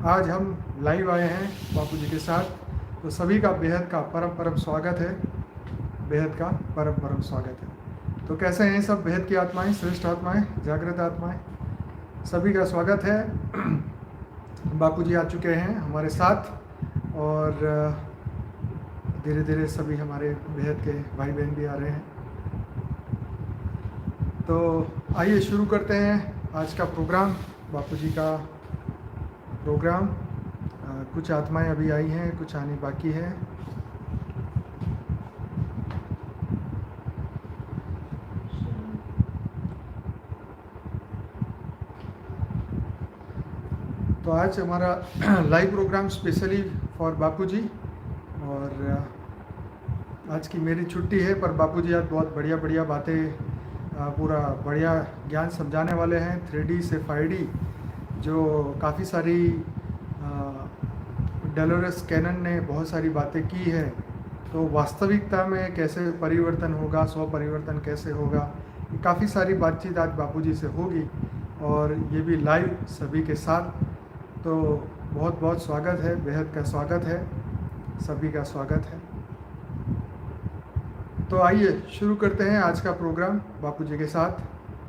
आज हम लाइव आए हैं बापू जी के साथ, तो सभी का बेहद का परम परम स्वागत है। बेहद का परम परम स्वागत है। तो कैसे हैं सब बेहद की आत्माएं, श्रेष्ठ आत्माएं, जागृत आत्माएं, सभी का स्वागत है। बापू जी आ चुके हैं हमारे साथ और धीरे धीरे सभी हमारे बेहद के भाई बहन भी आ रहे हैं। तो आइए शुरू करते हैं आज का प्रोग्राम, बापू जी का प्रोग्राम। कुछ आत्माएं अभी आई हैं, कुछ आनी बाकी है। तो आज हमारा लाइव प्रोग्राम स्पेशली फॉर बापू जी, और आज की मेरी छुट्टी है, पर बापू जी आज बहुत बढ़िया बढ़िया बातें, पूरा बढ़िया ज्ञान समझाने वाले हैं। 3D से 5D जो काफ़ी सारी डेलोरेस कैनन ने बहुत सारी बातें की है, तो वास्तविकता में कैसे परिवर्तन होगा, स्व परिवर्तन कैसे होगा, काफ़ी सारी बातचीत आज बापूजी से होगी, और ये भी लाइव सभी के साथ। तो बहुत बहुत स्वागत है, बेहद का स्वागत है, सभी का स्वागत है। तो आइए शुरू करते हैं आज का प्रोग्राम बापूजी के साथ,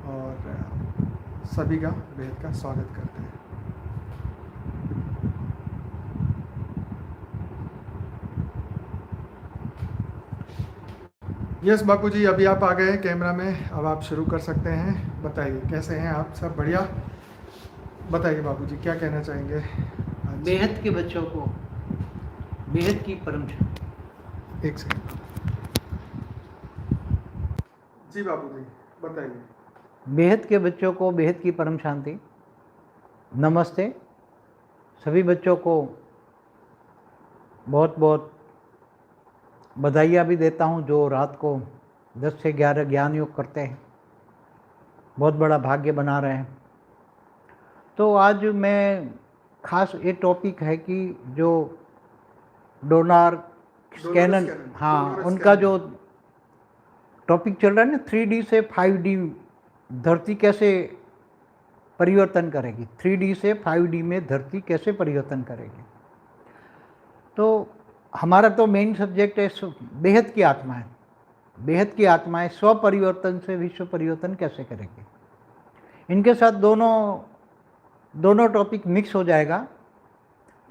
और सभी का बेहद का स्वागत करते हैं। यस बापूजी, अभी आप आ गए हैं कैमरा में, अब आप शुरू कर सकते हैं। बताइए कैसे हैं आप, सब बढ़िया? बताइए बापूजी क्या कहना चाहेंगे आज? बेहद के बच्चों को बेहद की परम शांति। एक सेकंड जी बापूजी, बताइए। बेहद के बच्चों को बेहद की परम शांति। नमस्ते। सभी बच्चों को बहुत बहुत बधाइयाँ भी देता हूँ जो रात को 10 से 11 ज्ञान योग करते हैं, बहुत बड़ा भाग्य बना रहे हैं। तो आज मैं खास ये टॉपिक है कि जो डोनार कैनन, हाँ, उनका जो टॉपिक चल रहा है ना, 3D से 5D धरती कैसे परिवर्तन करेगी, 3D से 5D में धरती कैसे परिवर्तन करेगी। तो हमारा तो मेन सब्जेक्ट है बेहद की आत्माएं। बेहद की आत्माएं स्व परिवर्तन से विश्व परिवर्तन कैसे करेगी, इनके साथ दोनों टॉपिक मिक्स हो जाएगा।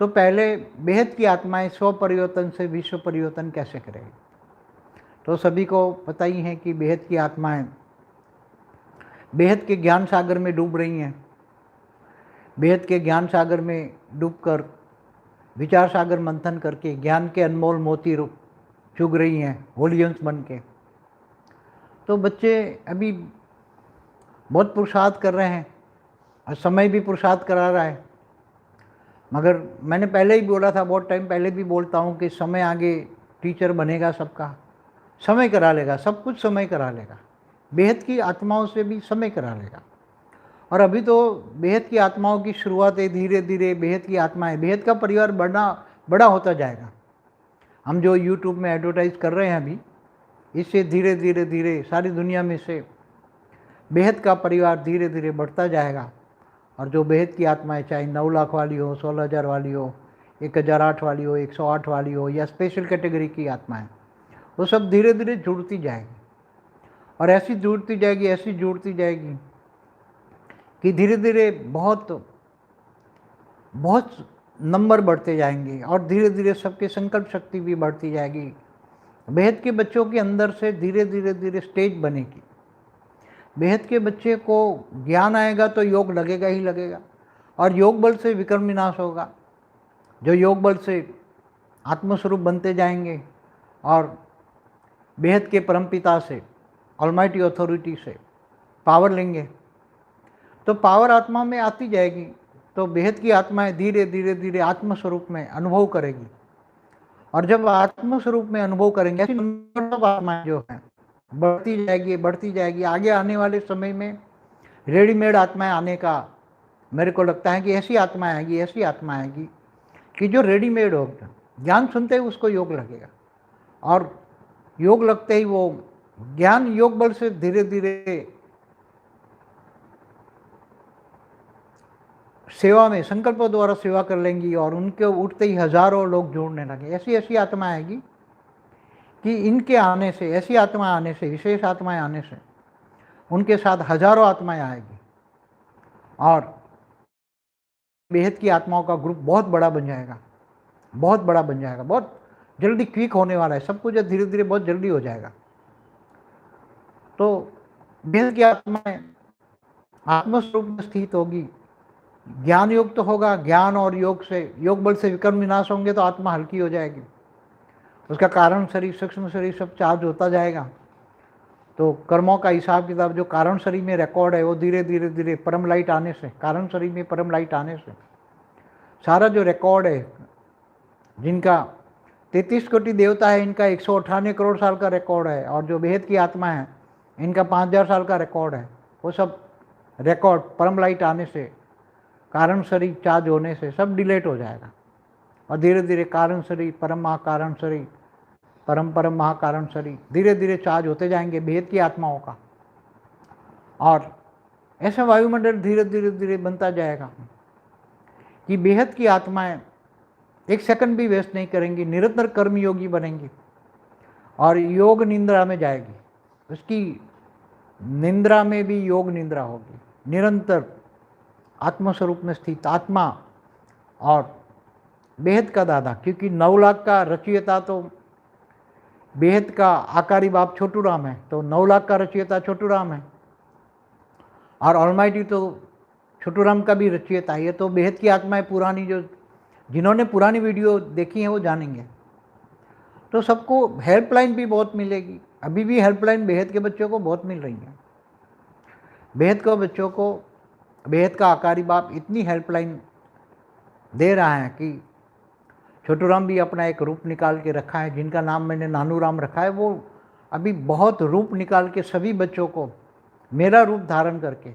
तो पहले बेहद की आत्माएं स्व परिवर्तन से विश्व परिवर्तन कैसे करेगी। तो सभी को पता ही है कि बेहद की आत्माएं बेहद के ज्ञान सागर में डूब रही हैं। बेहद के ज्ञान सागर में डूबकर विचार सागर मंथन करके ज्ञान के अनमोल मोती चुग रही हैं होलियंस बन के। तो बच्चे अभी बहुत पुरुषार्थ कर रहे हैं और समय भी पुरुषार्थ करा रहा है। मगर मैंने पहले ही बोला था, बहुत टाइम पहले भी बोलता हूँ कि समय आगे टीचर बनेगा सबका, समय करा लेगा, सब कुछ समय करा लेगा। बेहद की आत्माओं से भी समय करा लेगा। और अभी तो बेहद की आत्माओं की शुरुआत है, धीरे धीरे बेहद की आत्माएं, बेहद का परिवार बड़ा होता जाएगा। हम जो यूट्यूब में एडवर्टाइज कर रहे हैं अभी, इससे धीरे धीरे धीरे सारी दुनिया में से बेहद का परिवार धीरे धीरे बढ़ता जाएगा। और जो बेहद की आत्माएं, चाहे 9 लाख वाली हो, 16,000 वाली हो, 1008 वाली हो, 108 वाली हो, या स्पेशल कैटेगरी की आत्माएं, वो सब धीरे धीरे जुड़ती जाएगी। और ऐसी जुड़ती जाएगी, ऐसी जुड़ती जाएगी कि धीरे धीरे बहुत नंबर बढ़ते जाएंगे, और धीरे धीरे सबके संकल्प शक्ति भी बढ़ती जाएगी। बेहद के बच्चों के अंदर से धीरे धीरे धीरे स्टेज बनेगी। बेहद के बच्चे को ज्ञान आएगा तो योग लगेगा ही लगेगा, और योग बल से विक्रम विनाश होगा। जो योग बल से आत्मस्वरूप बनते जाएंगे और बेहद के परमपिता से, ऑलमाइटी अथॉरिटी से पावर लेंगे, तो पावर आत्मा में आती जाएगी। तो बेहद की आत्माएं धीरे धीरे धीरे आत्मस्वरूप में अनुभव करेगी। और जब आत्मस्वरूप में अनुभव करेंगे, ऐसी आत्माएं जो है बढ़ती जाएगी, बढ़ती जाएगी। आगे आने वाले समय में रेडीमेड आत्माएं आने का मेरे को लगता है कि ऐसी आत्माएं आएगी, ऐसी आत्माएं आएगी कि जो रेडीमेड होगा। ज्ञान सुनते ही उसको योग लगेगा, और योग लगते ही वो ज्ञान योग बल से धीरे धीरे सेवा में संकल्पों द्वारा सेवा कर लेंगी और उनके उठते ही हजारों लोग जोड़ने लगे। ऐसी ऐसी आत्मा आएगी कि इनके आने से, ऐसी आत्माएं आने से, विशेष आत्माएं आने से उनके साथ हजारों आत्माएं आएगी और बेहद की आत्माओं का ग्रुप बहुत बड़ा बन जाएगा, बहुत बड़ा बन जाएगा, बहुत जल्दी क्विक होने वाला है। सब कुछ धीरे धीरे बहुत जल्दी हो जाएगा। तो बेहद की आत्माएं आत्मस्वरूप में स्थित होगी, ज्ञान योग तो होगा, ज्ञान और योग से, योग बल से विकर्म विनाश होंगे तो आत्मा हल्की हो जाएगी, उसका कारण शरीर, सूक्ष्म शरीर सब चार्ज होता जाएगा। तो कर्मों का हिसाब किताब जो कारण शरीर में रिकॉर्ड है वो धीरे धीरे धीरे परम लाइट आने से, कारण शरीर में परम लाइट आने से सारा जो रिकॉर्ड है, जिनका 33 कोटि देवता है इनका 198 करोड़ साल का रिकॉर्ड है, और जो बेहद की आत्मा है इनका 5000 साल का रिकॉर्ड है, वो सब रिकॉर्ड परम लाइट आने से, कारण शरीर चार्ज होने से सब डिलीट हो जाएगा और धीरे धीरे कारण शरीर, परम महाकारण शरीर, परम परम महाकारण शरीर धीरे धीरे चार्ज होते जाएंगे बेहद की आत्माओं का। और ऐसा वायुमंडल धीरे धीरे धीरे बनता जाएगा कि बेहद की आत्माएं एक सेकंड भी वेस्ट नहीं करेंगी, निरंतर कर्मयोगी बनेंगी और योग निंद्रा में जाएगी। उसकी निंद्रा में भी योग निंद्रा होगी, निरंतर आत्मस्वरूप में स्थित आत्मा और बेहद का दादा, क्योंकि 9 लाख का रचयिता तो बेहद का आकारी बाप छोटू राम है, तो 9 लाख का रचयिता छोटू राम है और ऑलमाइटी तो छोटू राम का भी रचयिता है। ये तो बेहद की आत्माएं पुरानी, जो जिन्होंने पुरानी वीडियो देखी है वो जानेंगे। तो सबको हेल्पलाइन भी बहुत मिलेगी, अभी भी हेल्पलाइन बेहद के बच्चों को बहुत मिल रही है। बेहद के बच्चों को बेहद का आकारी बाप इतनी हेल्पलाइन दे रहा है कि छोटू राम भी अपना एक रूप निकाल के रखा है, जिनका नाम मैंने नानू राम रखा है। वो अभी बहुत रूप निकाल के सभी बच्चों को मेरा रूप धारण करके,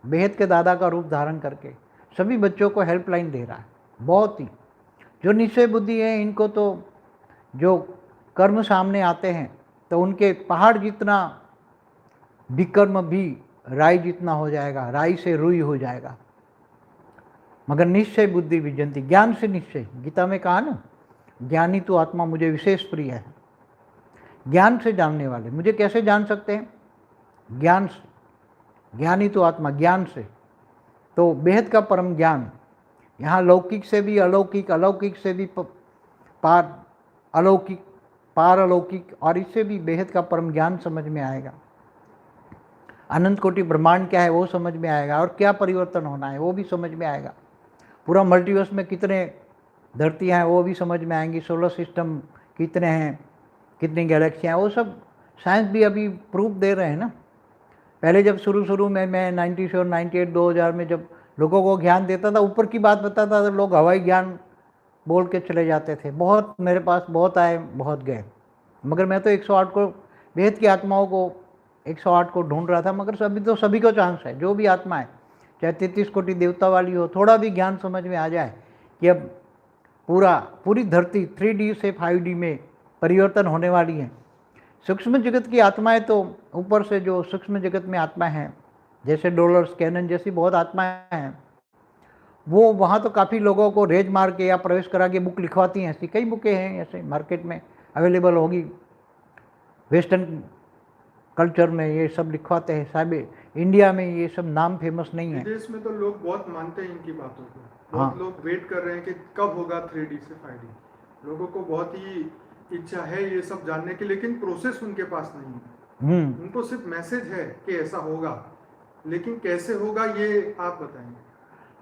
बेहद के दादा का रूप धारण करके सभी बच्चों को हेल्पलाइन दे रहा है। बहुत ही जो निश्चय बुद्धि है, इनको तो जो कर्म सामने आते हैं तो उनके पहाड़ जितना विकर्म भी राई जितना हो जाएगा, राई से रुई हो जाएगा। मगर निश्चय बुद्धि विजयंती, ज्ञान से निश्चय, गीता में कहा ना, ज्ञानी तो आत्मा मुझे विशेष प्रिय है। ज्ञान से जानने वाले मुझे कैसे जान सकते हैं? ज्ञान से। ज्ञानी तो आत्मा, ज्ञान से। तो बेहद का परम ज्ञान यहाँ लौकिक से भी अलौकिक, अलौकिक से भी पार अलौकिक, पार अलौकिक, और इससे भी बेहद का परम ज्ञान समझ में आएगा। अनंत कोटि ब्रह्मांड क्या है वो समझ में आएगा, और क्या परिवर्तन होना है वो भी समझ में आएगा। पूरा मल्टीवर्स में कितने धरतियाँ हैं वो भी समझ में आएंगी, सोलर सिस्टम कितने हैं, कितनी गैलेक्सियाँ हैं, वो सब साइंस भी अभी प्रूफ दे रहे हैं ना। पहले जब शुरू में मैं 97, 98, 2000 में जब लोगों को ज्ञान देता था, ऊपर की बात बताता था, लोग हवाई ज्ञान बोल के चले जाते थे। बहुत मेरे पास बहुत आए, बहुत गए, मगर मैं तो 108 को, बेहद की आत्माओं को 108 को ढूंढ रहा था। मगर अभी तो सभी को चांस है, जो भी आत्मा है, चाहे 33 कोटि देवता वाली हो, थोड़ा भी ज्ञान समझ में आ जाए कि अब पूरी धरती 3D से 5D में परिवर्तन होने वाली है। सूक्ष्म जगत की आत्माएं तो ऊपर से जो सूक्ष्म जगत में आत्माएं हैं, जैसे डॉलर्स, कैनन जैसी बहुत आत्माएं हैं, वो वहाँ तो काफ़ी लोगों को रेज मार के या प्रवेश करा के बुक लिखवाती हैं। ऐसी कई बुकें हैं, ऐसे मार्केट में अवेलेबल होगी। वेस्टर्न कल्चर में ये सब लिखवाते हैं साहब। इंडिया में ये सब नाम फेमस नहीं है। विदेश में तो लोग बहुत मानते हैं इनकी बातों को, बहुत हाँ। लोग वेट कर रहे हैं कि कब होगा 3D से 5D। लोगों को बहुत ही इच्छा है ये सब जानने की, लेकिन प्रोसेस उनके पास नहीं है। उनको सिर्फ मैसेज है कि ऐसा होगा, लेकिन कैसे होगा ये आप बताएंगे।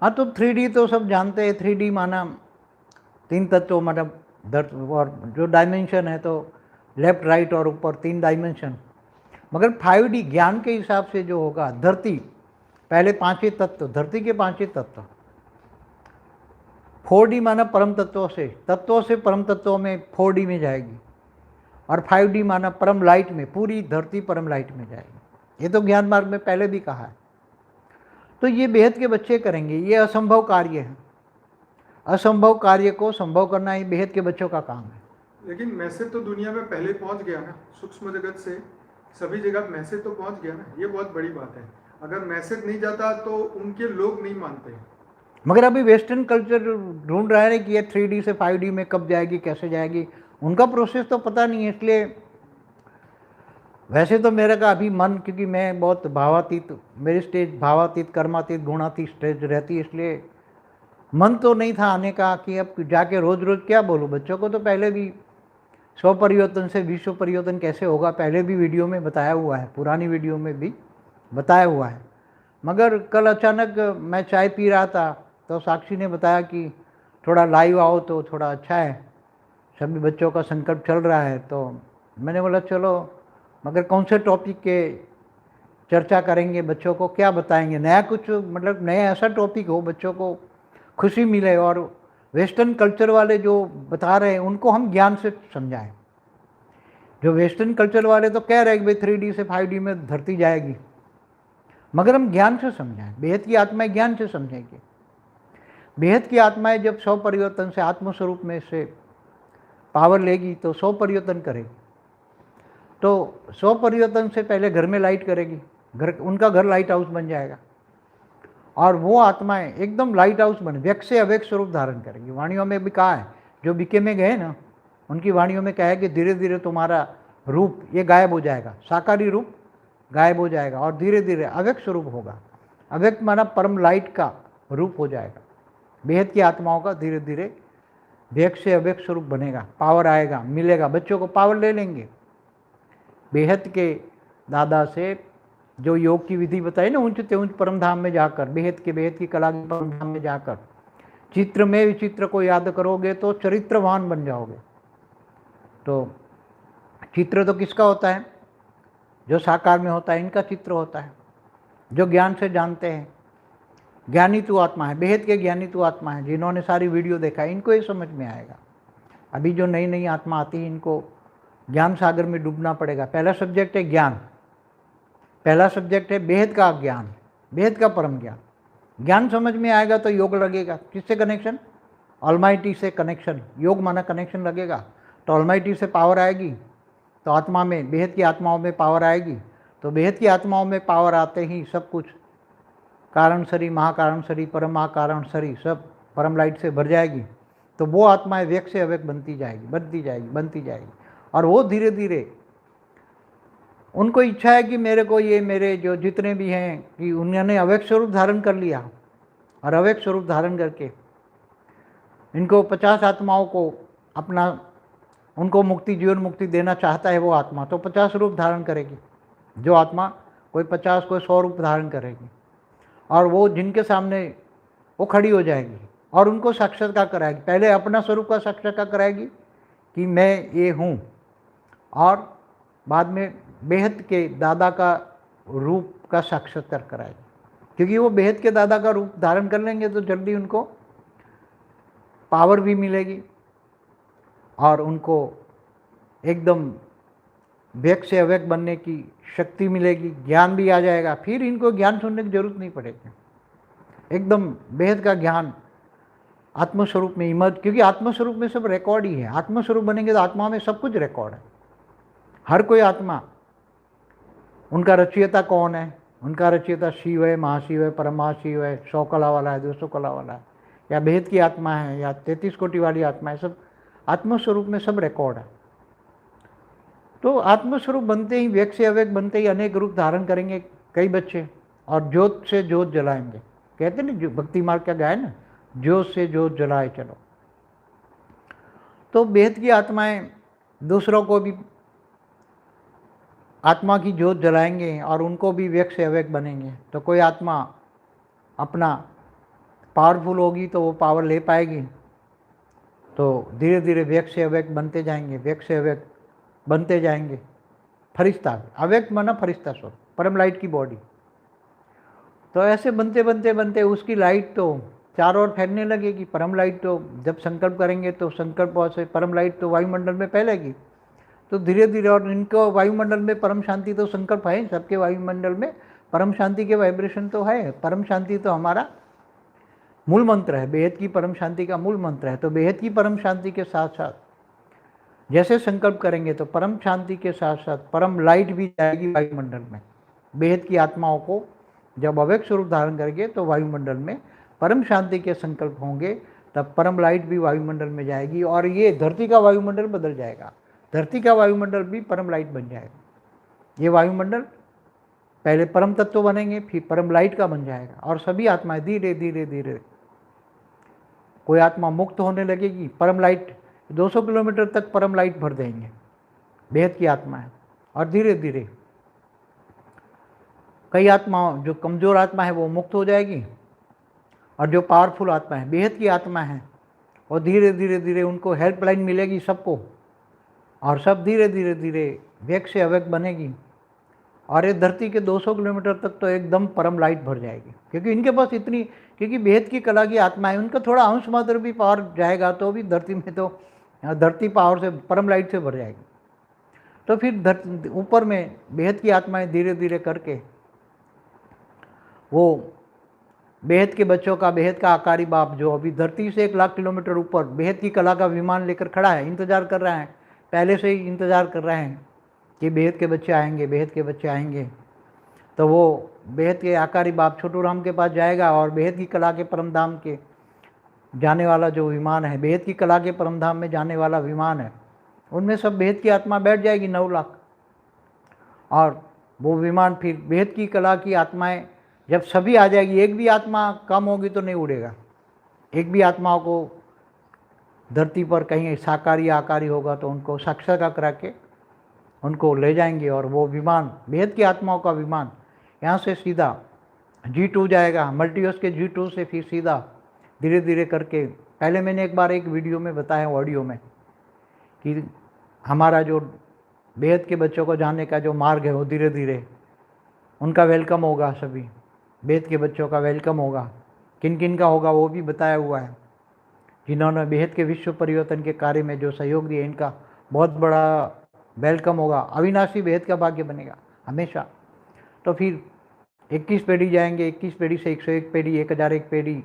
हाँ, तो 3D तो सब जानते हैं। 3D माना 3 तत्व, मतलब और जो डायमेंशन है तो लेफ्ट, राइट और ऊपर 3 डायमेंशन। मगर 5D ज्ञान के हिसाब से जो होगा, धरती पहले 5 ही तत्व, धरती के 5 ही तत्व। 4D माना परम तत्वों से परम तत्वों में 4D में जाएगी, और 5D माना परम लाइट में, पूरी धरती परम लाइट में जाएगी। ये तो ज्ञान मार्ग में पहले भी कहा है। तो ये बेहद के बच्चे करेंगे, ये असंभव कार्य है। असंभव कार्य को संभव करना ही बेहद के बच्चों का काम है। लेकिन मैसेज तो दुनिया में पहले पहुंच गया ना, सूक्ष्म जगत से सभी जगह मैसेज तो पहुंच गया ना, ये बहुत बड़ी बात है। अगर मैसेज नहीं जाता तो उनके लोग नहीं मानते। मगर अभी वेस्टर्न कल्चर ढूंढ रहा है कि ये 3D से 5D में कब जाएगी, कैसे जाएगी, उनका प्रोसेस तो पता नहीं है। इसलिए वैसे तो मेरे का अभी मन, क्योंकि मैं बहुत भावातीत, मेरी स्टेज भावातीत, कर्मातीत, गुणातीत स्टेज रहती है, इसलिए मन तो नहीं था आने का कि अब जाके रोज़ रोज़ क्या बोलूँ बच्चों को। तो पहले भी स्व परिवर्तन से विश्व परिवर्तन कैसे होगा पहले भी वीडियो में बताया हुआ है, पुरानी वीडियो में भी बताया हुआ है। मगर कल अचानक मैं चाय पी रहा था तो साक्षी ने बताया कि थोड़ा लाइव आओ तो थोड़ा अच्छा है, सभी बच्चों का संकल्प चल रहा है। तो मैंने बोला चलो, मगर कौन से टॉपिक के चर्चा करेंगे, बच्चों को क्या बताएंगे, नया कुछ, मतलब नया ऐसा टॉपिक हो बच्चों को खुशी मिले। और वेस्टर्न कल्चर वाले जो बता रहे हैं उनको हम ज्ञान से समझाएं। जो वेस्टर्न कल्चर वाले तो कह रहे हैं कि भाई 3D से 5D में धरती जाएगी, मगर हम ज्ञान से समझाएं। बेहद की आत्माएं ज्ञान से समझेंगे। बेहद की आत्माएं जब स्व परिवर्तन से, आत्मस्वरूप में से पावर लेगी तो स्व परिवर्तन करेगी। तो स्व परिवर्तन से पहले घर में लाइट करेगी, उनका घर लाइट हाउस बन जाएगा, और वो आत्माएं एकदम लाइट हाउस बने, व्यक्त से अव्यक्त स्वरूप धारण करेंगी। वाणियों में भी कहा है, जो बीके में गए ना, उनकी वाणियों में कहा है कि धीरे धीरे तुम्हारा रूप ये गायब हो जाएगा, साकारी रूप गायब हो जाएगा और धीरे धीरे अव्यक्त स्वरूप होगा। अव्यक्त माना परम लाइट का रूप हो जाएगा। बेहद की आत्माओं का धीरे धीरे व्यक्त से अव्यक्त स्वरूप बनेगा, पावर आएगा, मिलेगा, बच्चों को पावर ले लेंगे। बेहद के दादा से जो योग की विधि बताई ना, ऊंच ते ऊंच परम धाम में जाकर, बेहद की कला की परम धाम में जाकर चित्र में विचित्र को याद करोगे तो चरित्रवान बन जाओगे। तो चित्र तो किसका होता है? जो साकार में होता है, इनका चित्र होता है, जो ज्ञान से जानते हैं। ज्ञानी तू आत्मा है, बेहद के ज्ञानी तू आत्मा है। जिन्होंने सारी वीडियो देखा है इनको ये समझ में आएगा। अभी जो नई नई आत्मा आती है इनको ज्ञान सागर में डूबना पड़ेगा। पहला सब्जेक्ट है ज्ञान, पहला सब्जेक्ट है बेहद का ज्ञान, बेहद का परम ज्ञान। ज्ञान समझ में आएगा तो योग लगेगा। किससे कनेक्शन? ऑलमाइटी से कनेक्शन। योग माना कनेक्शन लगेगा तो ऑलमाइटी से पावर आएगी, तो आत्मा में, बेहद की आत्माओं में पावर आएगी। तो बेहद की आत्माओं में पावर आते ही सब कुछ कारण शरीर, महाकारण शरीर, परम महाकारण शरीर सब परम लाइट से भर जाएगी। तो वो आत्माएं व्यक्त से अव्यक्त बनती जाएगी, बनती जाएगी, बनती जाएगी। और वो धीरे धीरे उनको इच्छा है कि मेरे को ये, मेरे जो जितने भी हैं, कि उन्होंने अव्यक्त स्वरूप धारण कर लिया, और अव्यक्त स्वरूप धारण करके इनको 50 आत्माओं को अपना, उनको मुक्ति, जीवन मुक्ति देना चाहता है वो आत्मा, तो 50 रूप धारण करेगी। जो आत्मा कोई 50, कोई 100 रूप धारण करेगी, और वो जिनके सामने वो खड़ी हो जाएगी और उनको साक्षात्कार कराएगी। पहले अपना स्वरूप का साक्षात्कार कराएगी कि मैं ये हूँ, और बाद में बेहद के दादा का रूप का साक्षात्कार कराएगी। क्योंकि वो बेहद के दादा का रूप धारण कर लेंगे तो जल्दी उनको पावर भी मिलेगी और उनको एकदम व्यक्त से अव्यक्त बनने की शक्ति मिलेगी, ज्ञान भी आ जाएगा। फिर इनको ज्ञान सुनने की जरूरत नहीं पड़ेगी, एकदम बेहद का ज्ञान आत्मस्वरूप में इमर्ज। क्योंकि आत्मस्वरूप में सब रिकॉर्ड ही है। आत्मस्वरूप बनेंगे तो आत्मा में सब कुछ रिकॉर्ड है। हर कोई आत्मा, उनका रचयिता कौन है? उनका रचयिता शिव है, महाशिव है, परमहाशिव है, 100 कला वाला है, 200 कला वाला है, या बेहद की आत्मा है, या 33 कोटि वाली आत्मा है। सब आत्मस्वरूप में सब रिकॉर्ड है। तो आत्मस्वरूप बनते ही, व्यक्त से अव्यक्त बनते ही अनेक रूप धारण करेंगे कई बच्चे, और ज्योत से ज्योत जलाएंगे। कहते नहीं, जो भक्ति मार्ग का गाय ना, ज्योत से ज्योत जलाए चलो। तो बेहद की आत्माएं दूसरों को भी आत्मा की ज्योत जलाएंगे और उनको भी व्यक्त से अव्यक्त बनेंगे। तो कोई आत्मा अपना पावरफुल होगी तो वो पावर ले पाएगी, तो धीरे धीरे व्यक्त से अव्यक्त बनते जाएंगे, व्यक्त से अव्यक्त बनते जाएंगे। फरिश्ता, अव्यक्त माना फरिश्ता स्वरूप, परम लाइट की बॉडी। तो ऐसे बनते बनते बनते उसकी लाइट तो चारों ओर फैलने लगेगी। परम लाइट तो जब संकल्प करेंगे तो संकल्प से परम लाइट तो वायुमंडल में फैलेगी। तो धीरे धीरे, और इनको वायुमंडल में परम शांति तो संकल्प है, सबके वायुमंडल में परम शांति के वाइब्रेशन तो है। परम शांति तो हमारा मूल मंत्र है, बेहद की परम शांति का मूल मंत्र है। तो बेहद की परम शांति के साथ साथ जैसे संकल्प करेंगे तो परम शांति के साथ साथ परम लाइट भी जाएगी वायुमंडल में। बेहद की आत्माओं को जब अव्यक्त स्वरूप धारण करेंगे तो वायुमंडल में परम शांति के संकल्प होंगे तब परम लाइट भी वायुमंडल में जाएगी और ये धरती का वायुमंडल बदल जाएगा। धरती का वायुमंडल भी परम लाइट बन जाएगा। ये वायुमंडल पहले परम तत्व बनेंगे, फिर परम लाइट का बन जाएगा और सभी आत्माएं धीरे धीरे धीरे, कोई आत्मा मुक्त होने लगेगी, परम लाइट 200 किलोमीटर तक परम लाइट भर देंगे बेहद की आत्माएं, और धीरे धीरे कई आत्मा, जो कमज़ोर आत्मा है वो मुक्त हो जाएगी और जो पावरफुल आत्मा है, बेहद की आत्मा है, और धीरे धीरे धीरे उनको हेल्पलाइन मिलेगी सबको, और सब धीरे धीरे धीरे व्यक्त से अव्यक्त बनेगी और ये धरती के 200 किलोमीटर तक तो एकदम परम लाइट भर जाएगी। क्योंकि इनके पास इतनी, क्योंकि बेहद की कला की आत्मा है, उनका थोड़ा अंश मात्र भी पावर जाएगा तो भी धरती में तो धरती पावर से, परम लाइट से भर जाएगी। तो फिर ऊपर में बेहद की आत्माएं धीरे धीरे करके वो बेहद के बच्चों का, बेहद का आकारी बाप जो अभी धरती से 1 लाख किलोमीटर ऊपर बेहद की कला का विमान लेकर खड़ा है, इंतज़ार कर रहा है, पहले से ही इंतज़ार कर रहे हैं कि बेहद के बच्चे आएंगे, बेहद के बच्चे आएंगे। तो वो बेहद के आकारी बाप छोटू राम के पास जाएगा और बेहद की कला के परम धाम के जाने वाला जो विमान है, बेहद की कला के परम धाम में जाने वाला विमान है, उनमें सब बेहद की आत्मा बैठ जाएगी 9 लाख। और वो विमान फिर बेहद की कला की आत्माएं जब सभी आ जाएगी, एक भी आत्मा कम होगी तो नहीं उड़ेगा। एक भी आत्माओं को धरती पर कहीं साकारी आकारी होगा तो उनको साक्षात्कार करा के उनको ले जाएंगे और वो विमान, बेहद की आत्माओं का विमान, यहाँ से सीधा G2 जाएगा, मल्टीवर्स के G2 से फिर सीधा धीरे धीरे करके, पहले मैंने एक बार एक वीडियो में बताया, ऑडियो में, कि हमारा जो बेहद के बच्चों को जाने का जो मार्ग है वो धीरे धीरे उनका वेलकम होगा, सभी बेहद के बच्चों का वेलकम होगा। किन किन का होगा वो भी बताया हुआ है। जिन्होंने बेहद के विश्व परिवर्तन के कार्य में जो सहयोग दिए, इनका बहुत बड़ा वेलकम होगा। अविनाशी बेहद का भाग्य बनेगा हमेशा। तो फिर 21 पीढ़ी जाएंगे, 21 पीढ़ी से 101 पीढ़ी, 1001 पीढ़ी,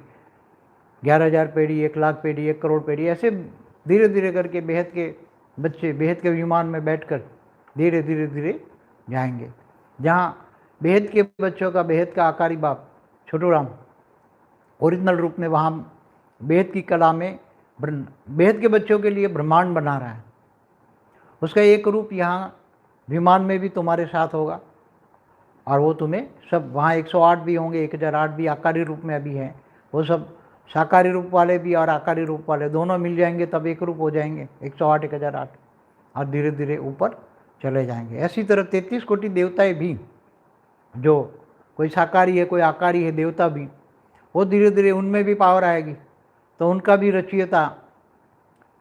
11,000 पीढ़ी, 1 लाख पीढ़ी, 1 करोड़ पीढ़ी, ऐसे धीरे धीरे करके बेहद के बच्चे बेहद के विमान में बैठकर धीरे धीरे धीरे जाएंगे, जहाँ बेहद के बच्चों का, बेहद का आकारी बाप छोटू राम ओरिजिनल रूप में वहाँ बेहद की कला में बेहद के बच्चों के लिए ब्रह्मांड बना रहा है। उसका एक रूप यहाँ विमान में भी तुम्हारे साथ होगा और वो तुम्हें सब, वहाँ 108 भी होंगे, 1008 भी आकारी रूप में अभी हैं, वो सब साकारी रूप वाले भी और आकारी रूप वाले दोनों मिल जाएंगे तब एक रूप हो जाएंगे, 108, 1008, और धीरे धीरे ऊपर चले जाएंगे। ऐसी तरह 33 कोटि देवताएं भी, जो कोई साकारी है, कोई आकारी है, देवता भी, वो धीरे धीरे उनमें भी पावर आएगी, तो उनका भी रचयिता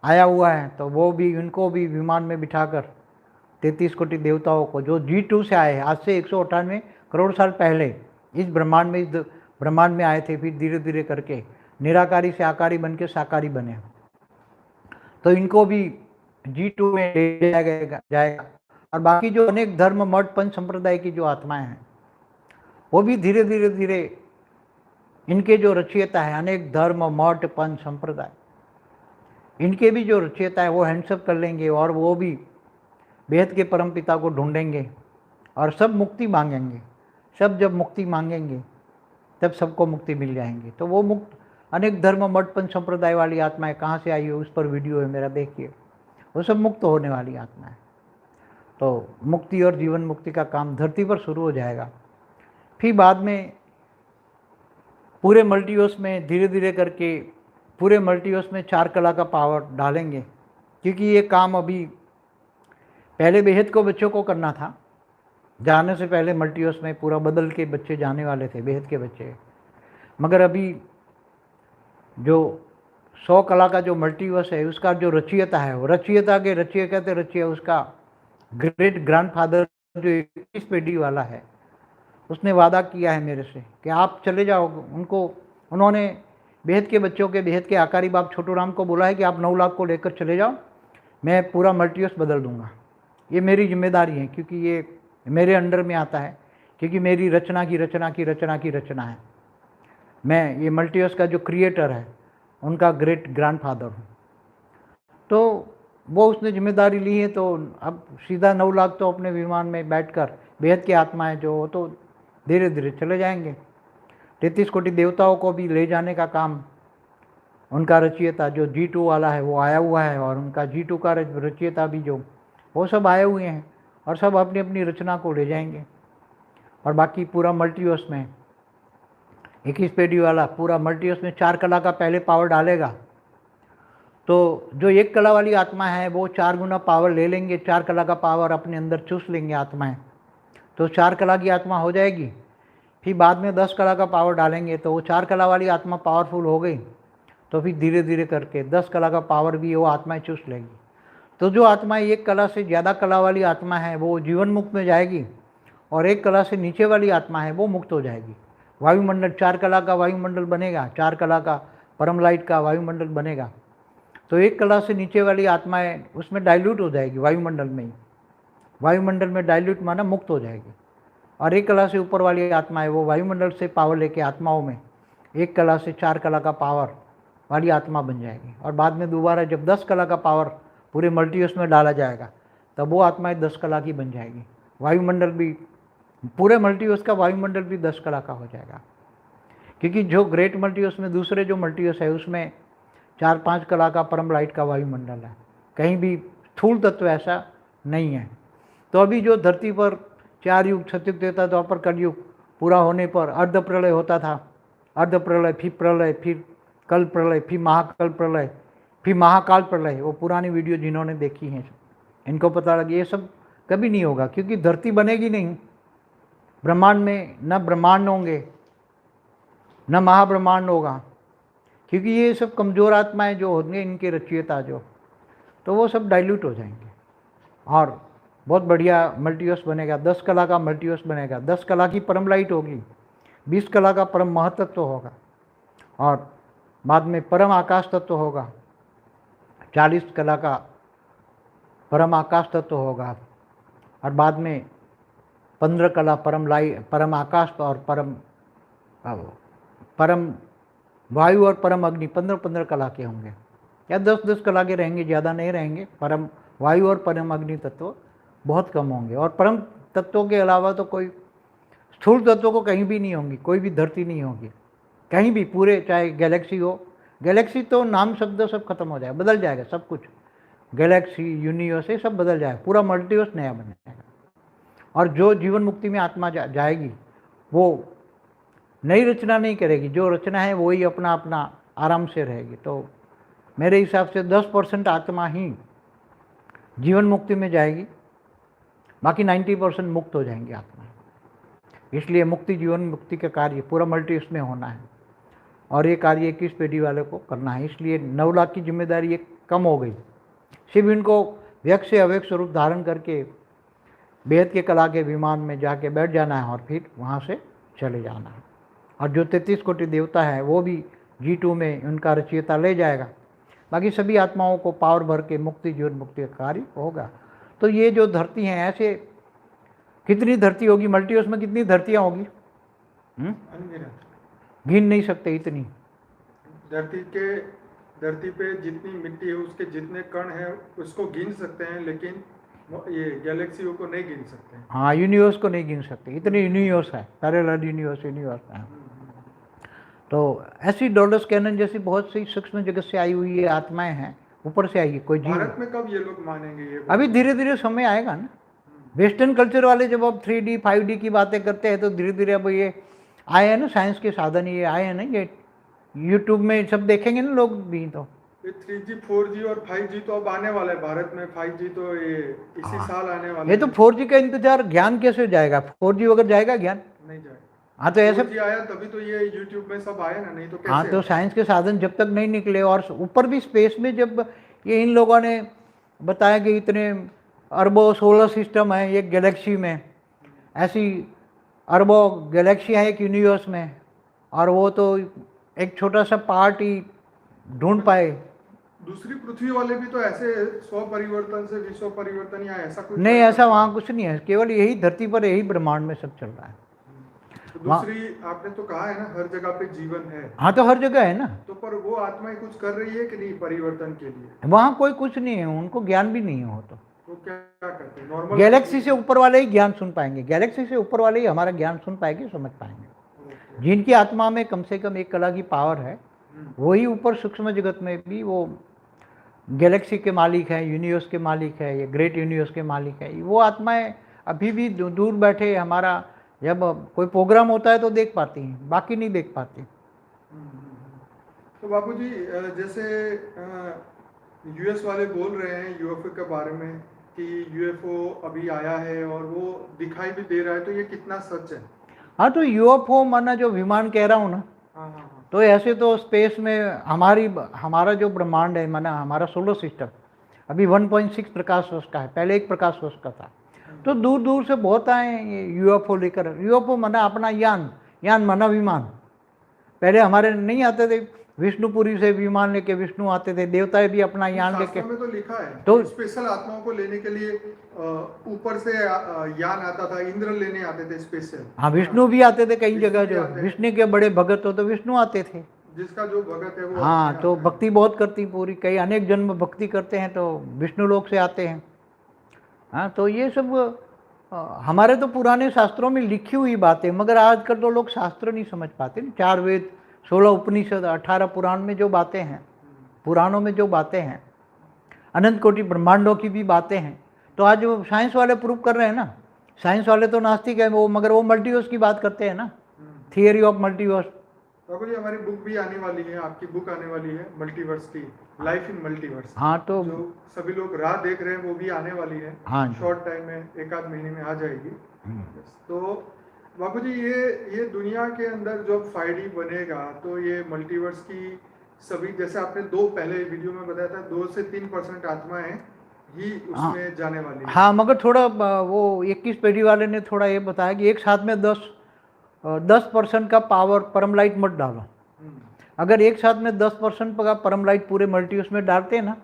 आया हुआ है, तो वो भी, उनको भी विमान में बिठाकर 33 कोटि देवताओं को जो G2 से आए हैं, आज से 198 करोड़ साल पहले इस ब्रह्मांड में आए थे, फिर धीरे धीरे करके निराकारी से आकारी बन के साकारी बने, तो इनको भी G2 में ले जाएगा। और बाकी जो अनेक धर्म, मठ, पंच संप्रदाय की जो आत्माएं हैं, वो भी धीरे धीरे धीरे इनके जो रचयिता है, अनेक धर्म, मठ, पंच संप्रदाय, इनके भी जो रचयिता है वो हैंडसअप कर लेंगे और वो भी बेहद के परम पिता को ढूंढेंगे और सब मुक्ति मांगेंगे। सब जब मुक्ति मांगेंगे तब सबको मुक्ति मिल जाएंगे। तो वो मुक्त, अनेक धर्म, मठ, पंच संप्रदाय वाली आत्माएं कहाँ से आई है, उस पर वीडियो है मेरा, देखिए, वो सब मुक्त होने वाली आत्मा है। तो मुक्ति और जीवन मुक्ति का काम धरती पर शुरू हो जाएगा। फिर बाद में पूरे मल्टीवर्स में धीरे धीरे करके, पूरे मल्टीवर्स में 4 कला का पावर डालेंगे, क्योंकि ये काम अभी पहले बेहद को बच्चों को करना था। जाने से पहले मल्टीवर्स में पूरा बदल के बच्चे जाने वाले थे, बेहद के बच्चे, मगर अभी जो 100 कला का जो मल्टीवर्स है, उसका जो रचयिता है, वो रचयिता के रचयिता उसका ग्रेट ग्रैंडफादर जो 21 पीढ़ी वाला है, उसने वादा किया है मेरे से कि आप चले जाओ। उन्होंने बेहद के बच्चों के, बेहद के आकारी बाप छोटू राम को बोला है कि आप 9 लाख को लेकर चले जाओ, मैं पूरा मल्टीवर्स बदल दूंगा। ये मेरी जिम्मेदारी है, क्योंकि ये मेरे अंडर में आता है, क्योंकि मेरी रचना की रचना है। मैं ये मल्टीवर्स का जो क्रिएटर है, उनका ग्रेट ग्रैंडफादर हूँ। तो वो उसने जिम्मेदारी ली है, तो अब सीधा 9 लाख तो अपने विमान में बैठकर बेहद की आत्माएं जो, तो धीरे धीरे चले जाएंगे। 33 कोटि देवताओं को भी ले जाने का काम उनका रचयिता जो G2 वाला है वो आया हुआ है, और उनका G2 का रचयिता भी जो वो सब आए हुए हैं, और सब अपनी अपनी रचना को ले जाएंगे। और बाकी पूरा मल्टीवर्स में 21 पेडी वाला पूरा मल्टीवर्स में 4 कला का पहले पावर डालेगा, तो जो 1 कला वाली आत्मा है वो 4 गुना पावर ले लेंगे, 4 कला का पावर अपने अंदर चूस लेंगे आत्माएं, तो 4 कला की आत्मा हो जाएगी। फिर बाद में 10 कला का पावर डालेंगे तो वो 4 कला वाली आत्मा पावरफुल हो गई, तो फिर धीरे धीरे करके 10 कला का पावर भी वो आत्माएं चूस लेगी। तो जो आत्माएं 1 कला से ज़्यादा कला वाली आत्मा है वो जीवन मुक्त में जाएगी, और 1 कला से नीचे वाली आत्मा है वो मुक्त हो जाएगी। वायुमंडल 4 कला का वायुमंडल बनेगा, 4 कला का परम लाइट का वायुमंडल बनेगा। तो 1 कला से नीचे वाली आत्माएं उसमें डाइल्यूट हो जाएगी, वायुमंडल में ही। वायुमंडल में डाइल्यूट माना मुक्त हो जाएगी। और 1 कला से ऊपर वाली आत्माएं वो वायुमंडल से पावर लेके आत्माओं में 1 कला से 4 कला का पावर वाली आत्मा बन जाएगी। और बाद में दोबारा जब 10 कला का पावर पूरे मल्टीवर्स में डाला जाएगा तब वो आत्माएं 10 कला की बन जाएगी। वायुमंडल भी, पूरे मल्टीवर्स का वायुमंडल भी 10 कला का हो जाएगा, क्योंकि जो ग्रेट मल्टीवर्स में दूसरे जो मल्टीवर्स है उसमें 4-5 कला का परम लाइट का वायुमंडल है, कहीं भी स्थूल तत्व ऐसा नहीं है। तो अभी जो धरती पर 4 युग, सतयुग, त्रेता, द्वापर, कलयुग पूरा होने पर अर्ध प्रलय होता था, अर्ध प्रलय, फिर प्रलय, फिर कल प्रलय, फिर महाकल प्रलय, फिर महाकाल प्रलय। वो पुरानी वीडियो जिन्होंने देखी हैं इनको पता लगे ये सब कभी नहीं होगा, क्योंकि धरती बनेगी नहीं। ब्रह्मांड में न ब्रह्मांड होंगे न महाब्रह्मांड होगा, क्योंकि ये सब कमज़ोर आत्माएं जो होंगे इनके रचयिता जो, तो वो सब डाइल्यूट हो जाएंगे और बहुत बढ़िया मल्टीवर्स बनेगा। 10 कला का मल्टीवर्स बनेगा, 10 कला की परम लाइट होगी, 20 कला का परम महतत्व होगा, और बाद में परम आकाश तत्व होगा, 40 कला का परम आकाश तत्व होगा, और बाद में 15 कला परम आकाश और परम वायु और परम अग्नि 15-15 कला के होंगे, या 10-10 कला के रहेंगे, ज़्यादा नहीं रहेंगे। परम वायु और परम अग्नि तत्व बहुत कम होंगे, और परम तत्वों के अलावा तो कोई स्थूल तत्वों को कहीं भी नहीं होंगी, कोई भी धरती नहीं होगी कहीं भी, पूरे चाहे गैलेक्सी हो, गैलेक्सी तो नाम शब्द सब खत्म हो जाएगा, बदल जाएगा सब कुछ, गैलेक्सी, यूनिवर्स, ये सब बदल जाएगा, पूरा मल्टीवर्स नया बन जाएगा। और जो जीवन मुक्ति में आत्मा जाएगी वो नई रचना नहीं करेगी, जो रचना है वही अपना अपना आराम से रहेगी। तो मेरे हिसाब से 10% आत्मा ही जीवन मुक्ति में जाएगी, बाकी 90% मुक्त हो जाएंगी आत्मा। इसलिए मुक्ति, जीवन मुक्ति का कार्य पूरा मल्टीवर्स में होना है, और ये कार्य 21 पेढ़ी वाले को करना है। इसलिए 9 लाख की जिम्मेदारी एक कम हो गई, सिर्फ इनको व्यक्त से अव्यक्त स्वरूप धारण करके बेहद के कला के विमान में जाके बैठ जाना है और फिर वहाँ से चले जाना है। और जो 33 कोटि देवता है वो भी G2 में उनका रचयिता ले जाएगा, बाकी सभी आत्माओं को पावर भर के मुक्ति, जीवन मुक्ति का कार्य होगा। तो ये जो धरती हैं, ऐसे कितनी धरती होगी मल्टीवर्स में, कितनी धरतियाँ होगी अनगिनत, गिन नहीं सकते इतनी। धरती पे जितनी मिट्टी है उसके जितने कण हैं उसको गिन सकते हैं, लेकिन ये गैलेक्सियों को नहीं गिन सकते। हाँ, यूनिवर्स को नहीं गिन सकते, इतने यूनिवर्स है, पैरेलल यूनिवर्स है। तो ऐसी डॉलर्स कैनन जैसी बहुत सी सूक्ष्म जगत से आई हुई ये आत्माएं हैं, ऊपर से आई है कोई जीव। भारत में कब ये लोग मानेंगे ये? अभी धीरे धीरे समय आएगा ना। वेस्टर्न कल्चर वाले जब अब 3D 5D की बातें करते हैं तो धीरे धीरे अब ये आए हैं ना, साइंस के साधन ये आए हैं ना, ये यूट्यूब में सब देखेंगे ना लोग भी। तो ये 3G 4G और 5G तो अब आने वाला है भारत में, 5G तो ये इसी साल आने वाला है। ये तो 4G का इंतजार, ज्ञान कैसे जाएगा? 4G अगर जाएगा ज्ञान नहीं जाएगा। हाँ तो ऐसे 4G आया तभी तो ये यूट्यूब में सब आया ना, नहीं तो कैसे? हाँ तो साइंस के साधन जब तक नहीं निकले, और ऊपर भी स्पेस में जब ये इन लोगों ने बताया कि इतने अरबों सोलर सिस्टम है एक गैलेक्सी में, ऐसी अरबों गैलेक्सी है एक यूनिवर्स में, और वो तो एक छोटा सा पार्ट ही ढूंढ पाए। दूसरी पृथ्वी वाले भी तो ऐसे स्व परिवर्तन से विश्व परिवर्तन या ऐसा कुछ नहीं, ऐसा वहाँ कुछ नहीं है, केवल यही धरती पर, यही ब्रह्मांड में सब चल रहा है। तो दूसरी आपने तो कहा है ना हर जगह पे जीवन है। हाँ तो हर जगह है ना। तो पर वो आत्माएं कुछ कर रही है कि नहीं परिवर्तन के लिए? वहाँ कोई कुछ नहीं है, उनको ज्ञान भी नहीं हो। तो क्या करते हैं? नॉर्मल गैलेक्सी से ऊपर वाले ही ज्ञान सुन पाएंगे, गैलेक्सी से ऊपर वाले ही हमारा ज्ञान सुन पाएंगे, समझ पाएंगे। जिनकी आत्मा में कम से कम 1 कला की पावर है, वही ऊपर सूक्ष्म जगत में भी वो गैलेक्सी के मालिक हैं, यूनिवर्स के मालिक है, ये ग्रेट यूनिवर्स के मालिक है। वो आत्माएं अभी भी दूर बैठे हमारा जब कोई प्रोग्राम होता है तो देख पाती हैं, बाकी नहीं देख पाती। तो बापूजी जैसे यूएस वाले बोल रहे हैं यूएफओ के बारे में कि यूएफओ अभी आया है और वो दिखाई भी दे रहा है, तो ये कितना सच है? हाँ, तो यूएफओ माना जो विमान कह रहा हूँ ना, हाँ हाँ हाँ। तो ऐसे तो स्पेस में हमारा जो ब्रह्मांड है, माना हमारा सोलर सिस्टम अभी 1.6 प्रकाश वर्ष का है, पहले 1 प्रकाश वर्ष का था। तो दूर दूर से बहुत आए ये यूएफओ लेकर। यूएफओ माना अपना यान माना विमान। पहले हमारे नहीं आते थे, विष्णुपुरी से विमान लेके विष्णु आते थे, देवताएं भी अपना यान लेके। में तो लिखा है तो स्पेशल आत्माओं को लेने के लिए ऊपर से यान आता था, इंद्र लेने आते थे स्पेशल। हाँ, विष्णु भी आते थे कई जगह, जो विष्णु के बड़े भगत हो तो विष्णु आते थे, जिसका जो भगत है वो। हाँ, तो भक्ति बहुत करती पूरी, कई अनेक जन्म भक्ति करते हैं तो विष्णु लोक से आते हैं। हाँ, तो ये सब हमारे तो पुराने शास्त्रों में लिखी हुई बातें, मगर आजकल तो लोग शास्त्र नहीं समझ पाते। 4 वेद, 16 उपनिषद, 18 पुराण में जो बातें हैं, पुराणों में जो बातें हैं, अनंत कोटि ब्रह्मांडों की भी बातें हैं। तो आज वो साइंस वाले प्रूव कर रहे हैं ना, साइंस वाले तो नास्तिक है वो, मगर वो मल्टीवर्स की बात करते हैं ना, थियरी ऑफ मल्टीवर्स। बाबू जी हमारी बुक भी आने वाली है, आपकी बुक आने वाली है मल्टीवर्स की, लाइफ इन मल्टीवर्स। हाँ, तो जो सभी लोग राह देख रहे हैं वो भी आने वाली है। हाँ, शॉर्ट टाइम में, 1 आध महीने में आ जाएगी। तो बाबू जी ये दुनिया के अंदर जो 5D बनेगा, तो ये मल्टीवर्स की सभी, जैसे आपने 2 पहले वीडियो में बताया था, 2 से 3% आत्माएं ही उसमें जाने वाली है। हाँ, मगर थोड़ा वो 21 पीढ़ी वाले ने थोड़ा ये बताया कि एक साथ में 10% का पावर परम लाइट मत डालो। अगर एक साथ में 10% का परम लाइट पूरे मल्टीवर्स में डालते हैं ना,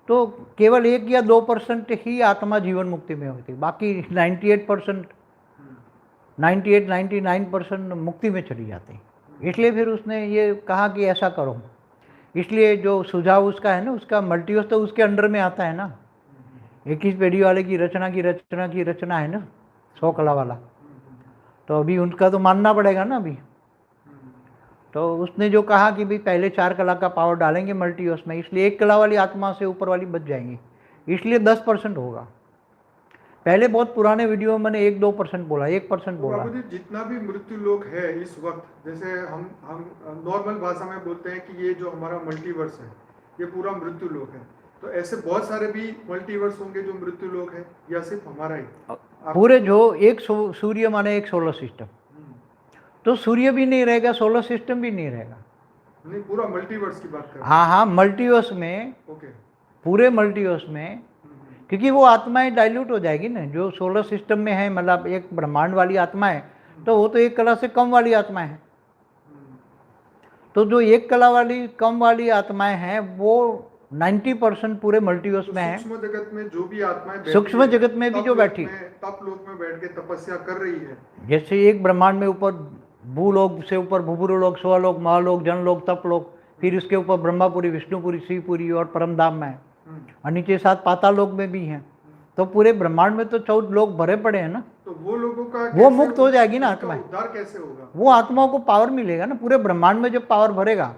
तो केवल 1 या 2% ही आत्मा जीवन मुक्ति में होती, बाकी 99% मुक्ति में चली जाती। इसलिए फिर उसने ये कहा कि ऐसा करो। इसलिए जो सुझाव उसका है ना, उसका मल्टीवर्स तो उसके अंडर में आता है ना। 21 पीढ़ी वाले की रचना है ना, 100 कला वाला, तो अभी उनका तो मानना पड़ेगा ना अभी। तो उसने जो कहा कि भाई पहले 4 कला का पावर डालेंगे मल्टीवर्स में, इसलिए 1 कला वाली आत्मा से ऊपर वाली बच जाएंगी, इसलिए 10% होगा। पहले बहुत पुराने वीडियो में मैंने 1-2% बोला, 1% बोला। बाबूजी जितना भी मृत्यु लोक है इस वक्त, जैसे हम नॉर्मल भाषा में बोलते हैं कि ये जो हमारा मल्टीवर्स है ये पूरा मृत्यु लोक है, तो ऐसे बहुत सारे भी मल्टीवर्स होंगे जो मृत्यु लोक है, या सिर्फ हमारा ही? पूरे जो एक सूर्य माने एक सोलर सिस्टम, तो सूर्य भी नहीं रहेगा, सोलर सिस्टम भी नहीं रहेगा। नहीं, पूरा मल्टीवर्स की बात कर रहे हैं। हाँ, मल्टीवर्स में, ओके, पूरे मल्टीवर्स में, क्योंकि वो आत्माएं डाइल्यूट हो जाएगी ना। जो सोलर सिस्टम में है, मतलब एक ब्रह्मांड वाली आत्मा है, तो वो तो 1 कला से कम वाली आत्माएं हैं। तो जो 1 कला वाली कम वाली आत्माएं हैं वो 90% पूरे मल्टीवर्स में है। सूक्ष्म जगत में जो भी आत्माएं, सूक्ष्म जगत में भी जो बैठी, तप लोक में बैठ के तपस्या कर रही है, जैसे एक ब्रह्मांड में ऊपर भूलोक से ऊपर भूपुरलोक, स्वलोक, महालोक, जनलोक, तपलोक, फिर उसके ऊपर ब्रह्मापुरी, विष्णुपुरी, शिवपुरी और परमधाम में है, और नीचे 7 पाताल लोक में भी हैं। तो पूरे ब्रह्मांड में तो 14 लोक भरे पड़े हैं ना। तो वो लोगों का वो मुक्त हो जाएगी ना आत्मा, उद्धार कैसे होगा? वो आत्माओं को पावर मिलेगा ना। पूरे ब्रह्मांड में जब पावर भरेगा,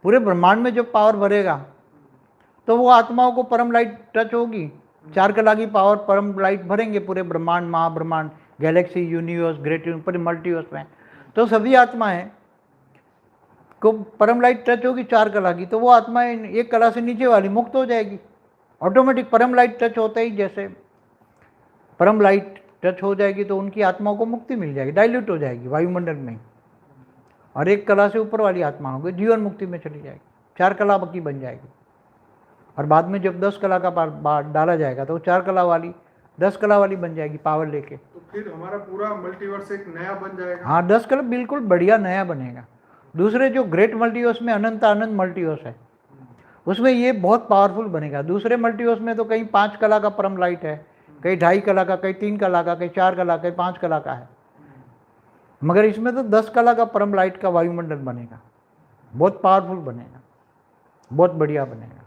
पूरे ब्रह्मांड में जब पावर भरेगा, तो वो आत्माओं को परम लाइट टच होगी। 4 कला की पावर परम लाइट भरेंगे पूरे ब्रह्मांड, महाब्रह्मांड, galaxy, universe, great universe, multiverse में, तो सभी आत्माएं को परम लाइट टच होगी 4 कला की, तो वो आत्माएं 1 कला से नीचे वाली मुक्त हो जाएगी ऑटोमेटिक। परम लाइट टच होता ही, जैसे परम लाइट टच हो जाएगी तो उनकी आत्माओं को मुक्ति मिल जाएगी, डाइल्यूट हो जाएगी वायुमंडल में, और 1 कला से ऊपर वाली आत्मा होगी जीवन मुक्ति में चली जाएगी, 4 कला की बन जाएगी। और बाद में जब 10 कला का डाला जाएगा तो 4 कला वाली 10 कला वाली बन जाएगी पावर लेके। तो फिर हमारा पूरा मल्टीवर्स एक नया बन जाएगा। हाँ, 10 कला बिल्कुल बढ़िया नया बनेगा। दूसरे जो ग्रेट मल्टीवर्स में अनंत मल्टीवर्स है, उसमें ये बहुत पावरफुल बनेगा। दूसरे मल्टीवर्स में तो कहीं 5 कला का परम लाइट है, कहीं 2.5 कला का, कहीं 3 कला का, कहीं 4 कला, कहीं 5 कला का है, मगर इसमें तो 10 कला का परम लाइट का वायुमंडल बनेगा, बहुत पावरफुल बनेगा, बहुत बढ़िया बनेगा।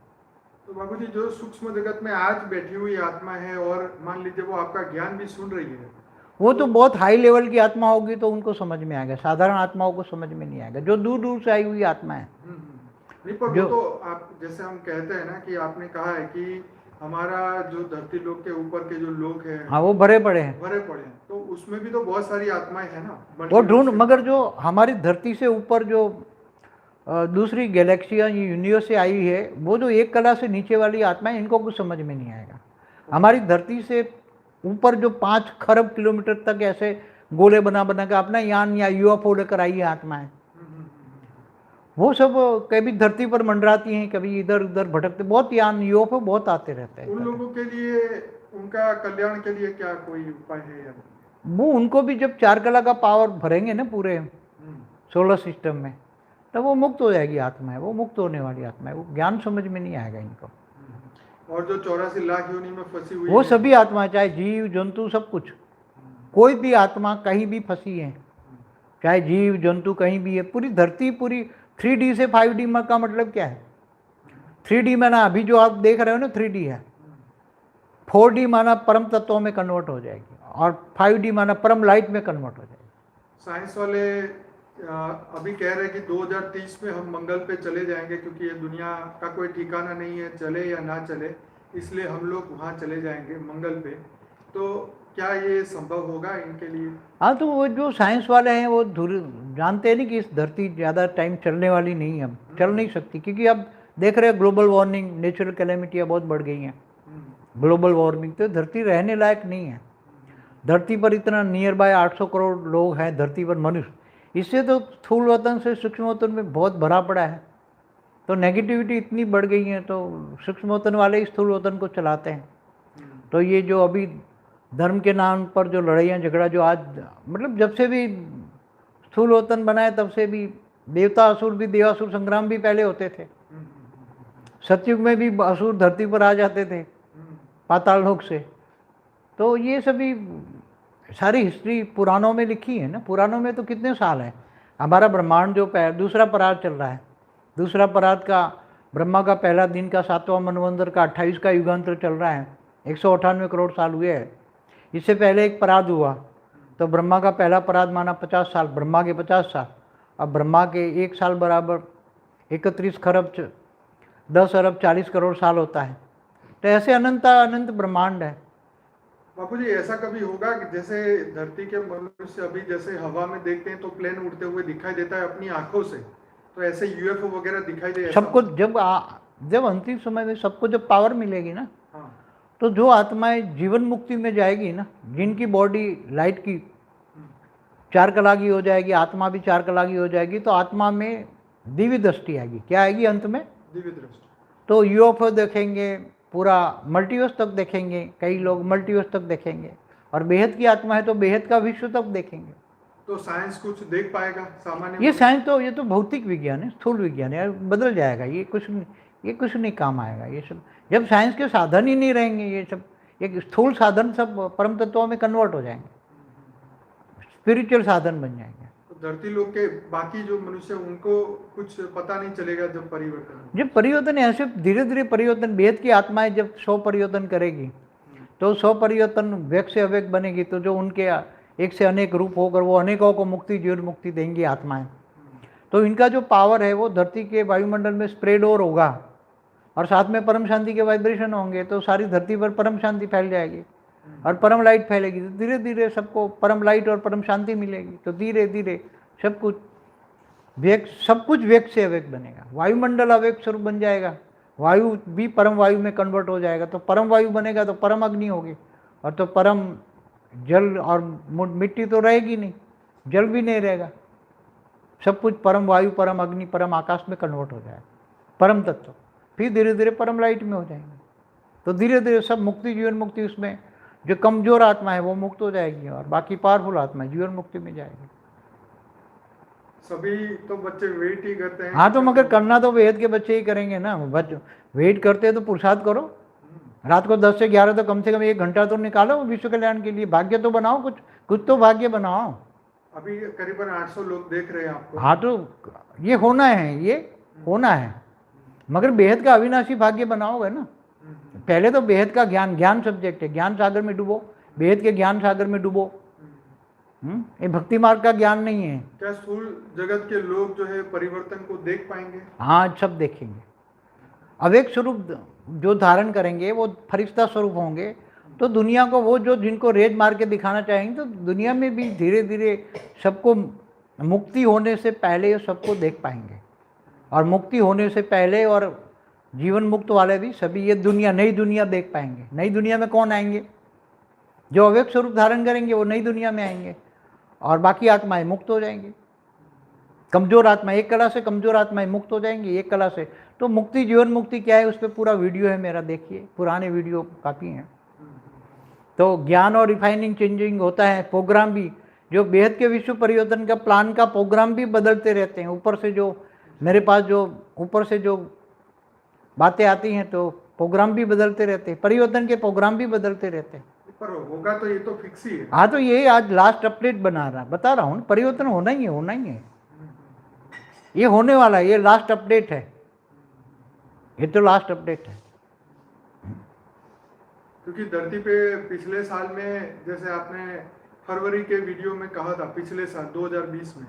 तो बाबू जी जो सूक्ष्म जगत में आज बैठी हुई आत्मा है, और मान लीजिए वो आपका ज्ञान भी सुन रही है, वो तो बहुत हाई लेवल की आत्मा होगी तो उनको समझ में आएगा, साधारण आत्माओं को समझ में नहीं आएगा, जो दूर दूर से आई हुई आत्मा है। नहीं, पर वो जो तो आप जैसे हम कहते हैं ना कि आपने कहा है कि हमारा जो धरती लोक के ऊपर के जो लोग हैं हाँ वो भरे पड़े हैं, भरे पड़े हैं, तो उसमें भी तो बहुत सारी आत्माएं हैं ना, वो ढूंढ, multiverse मगर के। जो हमारी धरती से ऊपर जो दूसरी गैलेक्सियाँ यूनिवर्स से आई है, वो जो एक कला से नीचे वाली आत्मा है, इनको कुछ समझ में नहीं आएगा। हमारी धरती से ऊपर जो 5 खरब किलोमीटर तक ऐसे गोले बना बना के अपना यान या यूएफओ लेकर आई है आत्माएं, वो सब कभी धरती पर मंडराती हैं, कभी इधर उधर भटकते, बहुत यान यूएफओ बहुत आते रहते हैं। उन लोगों के लिए, उनका कल्याण के लिए क्या कोई उपाय है या नहीं? वो उनको भी जब 4 कला का पावर भरेंगे ना पूरे सोलर सिस्टम में, तब वो मुक्त हो जाएगी आत्मा है, वो मुक्त होने वाली आत्मा है, वो ज्ञान समझ में नहीं आएगा इनको। और जो 84 लाख योनि में फंसी हुई वो है, सभी आत्मा, चाहे जीव जंतु सब कुछ, कोई भी आत्मा कहीं भी फंसी है, चाहे जीव जंतु कहीं भी है, पूरी धरती पूरी 3D से 5D में का मतलब क्या है? 3D माना अभी जो आप देख रहे हो ना 3D है, 4D माना परम तत्वों में कन्वर्ट हो जाएगी, और 5D माना परम लाइट में कन्वर्ट हो जाएगी। साइंस वाले अभी कह रहे हैं कि 2030 में हम मंगल पे चले जाएंगे, क्योंकि ये दुनिया का कोई ठिकाना नहीं है, चले या ना चले, इसलिए हम लोग वहाँ चले जाएंगे मंगल पे। तो क्या ये संभव होगा इनके लिए? हाँ, तो वो जो साइंस वाले हैं वो जानते हैं नहीं कि इस धरती ज़्यादा टाइम चलने वाली नहीं है, अब चल नहीं सकती, क्योंकि अब देख रहे हैं ग्लोबल वार्मिंग, नेचुरल कैलेमिटियाँ बहुत बढ़ गई हैं, ग्लोबल वार्मिंग, तो धरती रहने लायक नहीं है। धरती पर इतना नियर बाय 800 करोड़ लोग हैं धरती पर, मनुष्य, इससे तो स्थूल वतन से सूक्ष्म वतन में बहुत भरा पड़ा है, तो नेगेटिविटी इतनी बढ़ गई है, तो सूक्ष्म वतन वाले ही स्थूल वतन को चलाते हैं। तो ये जो अभी धर्म के नाम पर जो लड़ाइयाँ झगड़ा जो आज, मतलब जब से भी स्थूल वतन बनाए तब से भी देवता असुर भी, देवासुर संग्राम भी पहले होते थे। सतयुग में भी असुर धरती पर आ जाते थे पाताल लोक से। तो ये सभी सारी हिस्ट्री पुराणों में लिखी है ना, पुराणों में तो कितने साल हैं। हमारा ब्रह्मांड जो दूसरा पराग चल रहा है, दूसरा पराग का ब्रह्मा का पहला दिन का 7वां मनवंतर का 28 का युगांतर चल रहा है, 198 करोड़ साल हुए हैं। इससे पहले एक पराग हुआ, तो ब्रह्मा का पहला पराग माना 50 साल, ब्रह्मा के 50 साल, अब ब्रह्मा के 1 साल बराबर 31 खरब 10 अरब 40 करोड़ साल होता है। तो ऐसे अनंत ब्रह्मांड है। बापू जी, ऐसा कभी होगा कि जैसे धरती के मनुष्य अभी जैसे हवा में देखते हैं तो प्लेन उड़ते हुए दिखाई देता है अपनी आंखों से, तो ऐसे यूएफओ वगैरह दिखाई दे? सबको जब अंतिम समय में सबको जब पावर मिलेगी ना, हाँ, तो जो आत्माएं जीवन मुक्ति में जाएगी ना, जिनकी बॉडी लाइट की 4 कला की हो जाएगी, आत्मा भी 4 कला की हो जाएगी, तो आत्मा में दिव्य दृष्टि आएगी। क्या आएगी अंत में? दिव्य दृष्टि। तो यूएफओ देखेंगे, पूरा मल्टीवर्स तक देखेंगे, कई लोग मल्टीवर्स तक देखेंगे, और बेहद की आत्मा है तो बेहद का विश्व तक देखेंगे। तो साइंस कुछ देख पाएगा सामान्य? ये साइंस तो, ये तो भौतिक विज्ञान है, स्थूल विज्ञान है, बदल जाएगा, ये कुछ नहीं काम आएगा। ये सब जब साइंस के साधन ही नहीं रहेंगे, ये सब एक स्थूल साधन सब परम तत्वों में कन्वर्ट हो जाएंगे, स्पिरिचुअल साधन बन जाएंगे। तो धरती लोग के बाकी जो मनुष्य उनको कुछ पता नहीं चलेगा जब परिवर्तन? जब परिवर्तन ऐसे धीरे धीरे परिवर्तन, बेहद की आत्माएं जब 100 परिवर्तन करेगी, तो 100 परिवर्तन व्यक्त से अव्यक्त बनेगी, तो जो उनके एक से अनेक रूप होकर वो अनेकों को मुक्ति, जीवन मुक्ति देंगी आत्माएं। तो इनका जो पावर है वो धरती के वायुमंडल में स्प्रेड और होगा, और साथ में परम शांति के वाइब्रेशन होंगे, तो सारी धरती पर परम शांति फैल जाएगी और परम लाइट फैलेगी। तो धीरे धीरे सबको परम लाइट और परम शांति मिलेगी, तो धीरे धीरे सब कुछ व्यक्त से अव्यक्त बनेगा। वायुमंडल अव्यक्त स्वरूप बन जाएगा, वायु भी परम वायु में कन्वर्ट हो जाएगा, तो परम वायु बनेगा, तो परम अग्नि होगी, और तो परम जल और मिट्टी तो रहेगी नहीं, जल भी नहीं रहेगा, सब कुछ परम वायु, परम अग्नि, परम आकाश में कन्वर्ट हो जाएगा, परम तत्व। फिर धीरे धीरे परम लाइट में हो जाएंगे, तो धीरे धीरे सब मुक्ति, जीवन मुक्ति, उसमें जो कमजोर आत्मा है वो मुक्त हो जाएगी, और बाकी पावरफुल आत्मा जीवन मुक्ति में जाएगी। सभी तो बच्चे वेट ही करते हैं। हाँ, तो मगर करना तो वेद के बच्चे ही करेंगे ना। बच्चे वेट करते हैं तो पुरुषार्थ करो, रात को 10 से 11 तो कम से कम 1 घंटा तो निकालो विश्व कल्याण के लिए, भाग्य तो बनाओ, कुछ तो भाग्य बनाओ। अभी करीबन 800 लोग देख रहे हैं आपको। हाँ, तो ये होना है, ये होना है, मगर बेहद का अविनाशी भाग्य बनाओगे ना। पहले तो बेहद का ज्ञान सब्जेक्ट है, ज्ञान सागर में डूबो, बेहद के ज्ञान सागर में डूबो, ये भक्ति मार्ग का ज्ञान नहीं है। क्या स्थूल जगत के लोग जो है परिवर्तन को देख पाएंगे? हाँ, सब देखेंगे। अवेक स्वरूप जो धारण करेंगे वो फरिश्ता स्वरूप होंगे, तो दुनिया को वो जो जिनको रेज मार के दिखाना चाहेंगे, तो दुनिया में भी धीरे धीरे सबको मुक्ति होने से पहले सबको देख पाएंगे। और मुक्ति होने से पहले और जीवन मुक्त वाले भी सभी ये दुनिया, नई दुनिया देख पाएंगे। नई दुनिया में कौन आएंगे? जो अवेक स्वरूप धारण करेंगे वो नई दुनिया में आएंगे, और बाकी आत्माएं मुक्त हो जाएंगी। कमज़ोर आत्मा, एक कला से कमज़ोर आत्माएं मुक्त हो जाएंगी, एक कला से। तो मुक्ति, जीवन मुक्ति क्या है, उस पर पूरा वीडियो है मेरा, देखिए, पुराने वीडियो काफ़ी हैं। तो ज्ञान और रिफाइनिंग चेंजिंग होता है। प्रोग्राम भी, जो बेहद के विश्व परिवर्तन का प्लान का प्रोग्राम भी बदलते रहते हैं। ऊपर से जो मेरे पास जो ऊपर से जो बातें आती हैं, तो प्रोग्राम भी बदलते रहते हैं, परिवर्तन के प्रोग्राम भी बदलते रहते हैं। पर होगा तो ये तो फिक्स ही है। हाँ, तो ये आज लास्ट अपडेट बता रहा हूँ, परिवर्तन होना ही है, होना ही है, ये होने वाला है, ये लास्ट अपडेट है, ये तो लास्ट अपडेट है। क्योंकि धरती पे पिछले साल में, जैसे आपने फरवरी के वीडियो में कहा था, पिछले साल 2020 में,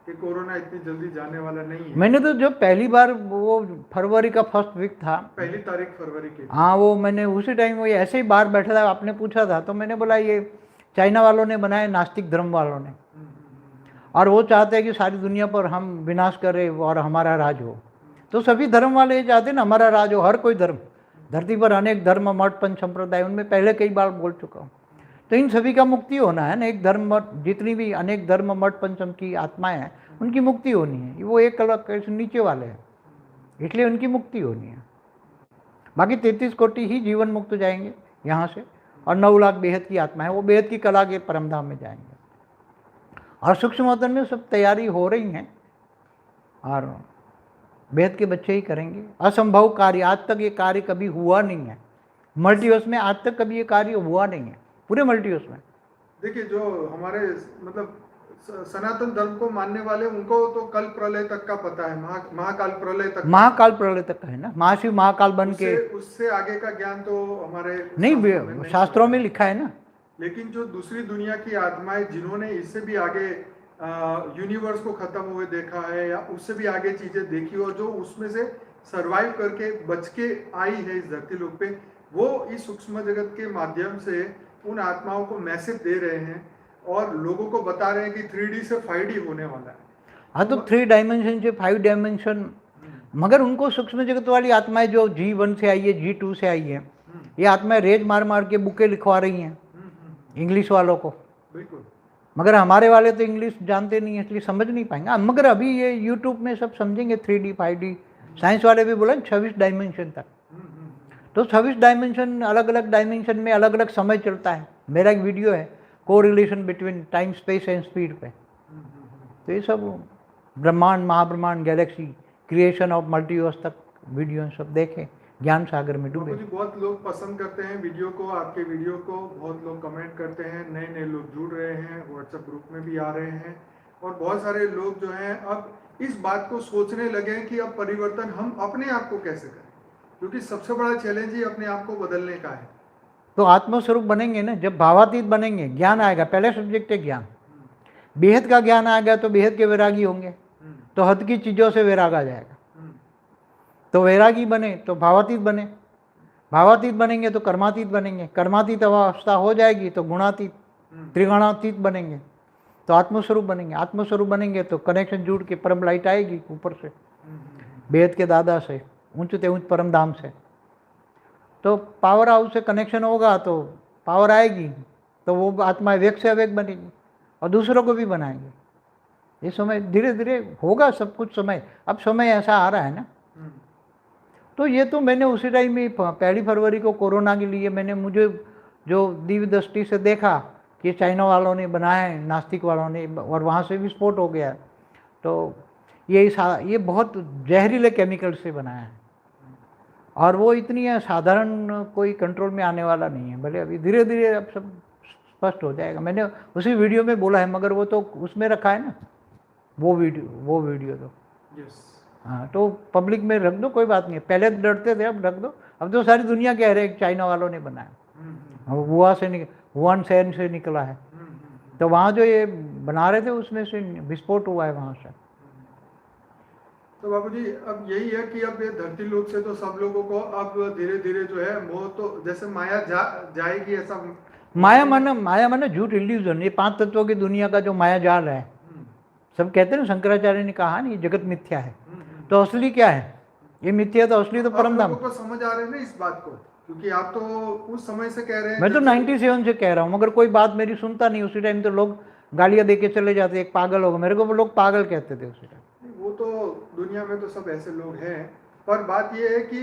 कि कोरोना इतनी जल्दी जाने वाला नहीं है। मैंने तो जो पहली बार वो फरवरी का फर्स्ट वीक था, पहली तारीख फरवरी की, हाँ, वो मैंने उसी टाइम वो ऐसे ही बाहर बैठा था, आपने पूछा था, तो मैंने बोला ये चाइना वालों ने बनाए, नास्तिक धर्म वालों ने, और वो चाहते हैं कि सारी दुनिया पर हम विनाश करें और हमारा राज हो। तो सभी धर्म वाले ये चाहते हैं ना हमारा राज हो, हर कोई धर्म, धरती पर अनेक धर्म, मठ, पंच संप्रदाय, उनमें पहले कई बार बोल चुका हूँ। तो इन सभी का मुक्ति होना है ना, एक धर्म मठ, जितनी भी अनेक धर्म मठ पंचम की आत्माएं हैं, उनकी मुक्ति होनी है। वो एक अलग नीचे वाले हैं, इसलिए उनकी मुक्ति होनी है। बाकी 33 कोटि ही जीवन मुक्त हो जाएंगे यहाँ से, और 9 लाख बेहद की आत्माएं, वो बेहद की कला के परमधाम में जाएंगे। और सूक्ष्म वतन में सब तैयारी हो रही हैं, और बेहद के बच्चे ही करेंगे। असंभव कार्य, आज तक ये कार्य कभी हुआ नहीं है मल्टीवर्स में, आज तक कभी ये कार्य हुआ नहीं है पूरे मल्टीवर्स में। देखिए, जो हमारे मतलब सनातन धर्म को मानने वाले, उनको तो कल प्रलय तक का पता है, महाकाल प्रलय तक, महाकाल प्रलय तक है ना, महाशिव महाकाल बन के, उससे आगे का ज्ञान तो हमारे नहीं, शास्त्रों में लिखा है ना। लेकिन जो दूसरी दुनिया की आत्माएं, जिन्होंने इससे भी आगे यूनिवर्स को खत्म हुए देखा है, या उससे भी आगे चीजें देखी, और जो उसमें से सरवाइव करके बच के आई है इस धरती लोक पे, वो इस सूक्ष्म जगत के माध्यम से उन आत्माओं को मैसेज दे रहे हैं और लोगों को बता रहे हैं कि 3D से 5D होने वाला है। हाँ, तो 3 डायमेंशन से 5 डायमेंशन, मगर उनको सूक्ष्म जगत वाली आत्माएं जो G1 से आई है, G2 से आई है, ये आत्माएं रेज मार मार के बुके लिखवा रही हैं इंग्लिश वालों को। बिल्कुल। मगर हमारे वाले तो इंग्लिश जानते नहीं है, इसलिए समझ नहीं पाएंगे। मगर अभी ये यूट्यूब में सब समझेंगे 3D 5D। साइंस वाले भी बोले 26 डायमेंशन तक, तो 26 डायमेंशन, अलग अलग डायमेंशन में अलग अलग समय चलता है। मेरा एक वीडियो है, correlation between time, space and speed पे। तो ये सब ब्रह्मांड, महाब्रह्मांड, गैलेक्सी, क्रिएशन ऑफ मल्टीवर्स तक वीडियो सब देखें, ज्ञान सागर में डूबे। बहुत लोग पसंद करते हैं वीडियो को, आपके वीडियो को बहुत लोग कमेंट करते हैं, नए नए लोग जुड़ रहे हैं, व्हाट्सएप ग्रुप में भी आ रहे हैं, और बहुत सारे लोग जो हैं अब इस बात को सोचने लगे कि अब परिवर्तन हम अपने आप को कैसे करें, क्योंकि सबसे बड़ा चैलेंज ही अपने आप को बदलने का है। तो आत्मस्वरूप बनेंगे ना, जब भावातीत बनेंगे, ज्ञान आएगा। पहले सब्जेक्ट है ज्ञान, बेहद का ज्ञान आ गया तो बेहद के वैरागी होंगे, तो हद की चीज़ों से वैराग आ जाएगा। तो वैरागी बने तो भावातीत बने, भावातीत बनेंगे तो कर्मातीत बनेंगे, कर्मातीत अवस्था हो जाएगी तो गुणातीत, त्रिगुणातीत बनेंगे, तो आत्मस्वरूप बनेंगे। आत्मस्वरूप बनेंगे तो कनेक्शन जुड़ के परम लाइट आएगी ऊपर से, बेहद के दादा से, ऊंचते ऊंच परम धाम से। तो पावर हाउस से कनेक्शन होगा तो पावर आएगी, तो वो आत्मा वेग से अवेग बनेगी और दूसरों को भी बनाएंगे। ये समय धीरे धीरे होगा सब कुछ। समय, अब समय ऐसा आ रहा है ना। तो ये तो मैंने उसी टाइम में 1 फरवरी को कोरोना के लिए मैंने, मुझे जो दिव्य दृष्टि से देखा कि चाइना वालों ने बनाया है, नास्तिक वालों ने, और वहाँ से विस्फोट हो गया। तो ये बहुत जहरीले केमिकल से बनाया है, और वो इतनी साधारण कोई कंट्रोल में आने वाला नहीं है। भले अभी धीरे धीरे अब सब स्पष्ट हो जाएगा। मैंने उसी वीडियो में बोला है, मगर वो तो उसमें रखा है ना, वो वीडियो तो हाँ, तो पब्लिक में रख दो, कोई बात नहीं है। पहले तो डरते थे, अब रख दो। अब तो सारी दुनिया कह रहे हैं चाइना वालों ने बनाया, वुहान शहर से निकला है। तो वहाँ जो ये बना रहे थे उसमें से विस्फोट हुआ है वहाँ से। तो बाबूजी अब यही है कि अब ये धरती लोक से तो सब लोगों को अब धीरे धीरे जो है मोह तो जैसे माया जाएगी ऐसा। माया माना झूठ, इल्यूजन। ये 5 तत्वों की दुनिया का जो माया जाल है, सब कहते हैं ना, शंकराचार्य ने कहा नहीं, जगत मिथ्या है। तो असली क्या है? ये मिथ्या, तो असली तो परम धाम। लोगों को समझ आ रहे हैं ना इस बात को, क्योंकि आप तो उस समय से कह रहे हैं। मैं तो 97 से कह रहा हूँ, मगर कोई बात मेरी सुनता नहीं। उसी टाइम तो लोग गालियां दे के चले जाते, एक पागल होगा। मेरे को वो लोग पागल कहते थे उसी टाइम। वो तो दुनिया में तो सब ऐसे लोग हैं, पर बात ये है कि